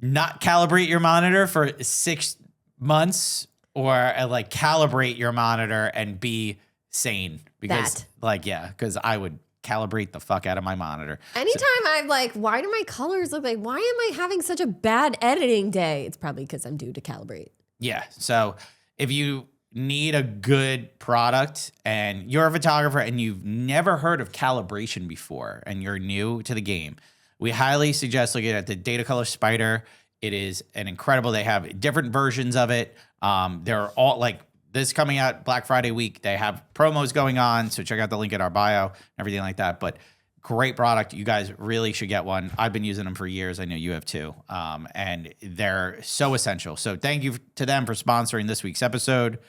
Speaker 1: not calibrate your monitor for 6 months or like calibrate your monitor and be sane? Because because I would calibrate the fuck out of my monitor.
Speaker 2: Anytime I'm like, why do my colors look like? Why am I having such a bad editing day? It's probably because I'm due to calibrate.
Speaker 1: Yeah. So if you need a good product and you're a photographer and you've never heard of calibration before and you're new to the game, we highly suggest looking at the Datacolor Spyder. It is an incredible. They have different versions of it. They're all like this coming out Black Friday week. They have promos going on. So check out the link in our bio, everything like that. But great product. You guys really should get one. I've been using them for years. I know you have too. And they're so essential. So thank you to them for sponsoring this week's episode.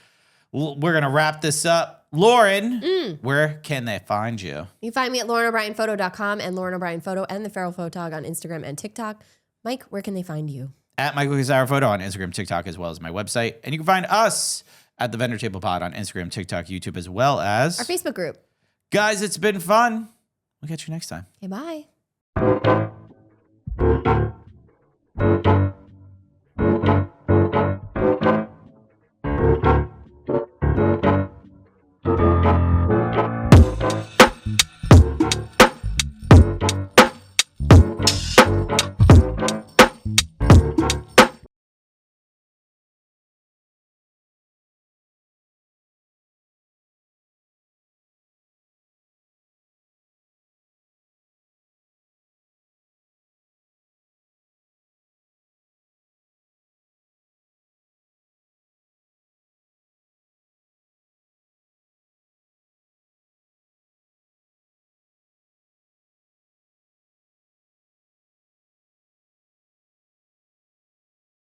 Speaker 1: We're going to wrap this up. Lauren, where can they find you?
Speaker 2: You can find me at LaurenO'BrienPhoto.com and Lauren O'Brien Photo and the Feral Photog on Instagram and TikTok. Mike, where can they find you?
Speaker 1: At Michael Casara Photo on Instagram, TikTok, as well as my website. And you can find us at the Vendor Table Pod on Instagram, TikTok, YouTube, as well as
Speaker 2: Our Facebook group.
Speaker 1: Guys, it's been fun. We'll catch you next time.
Speaker 2: Okay, bye.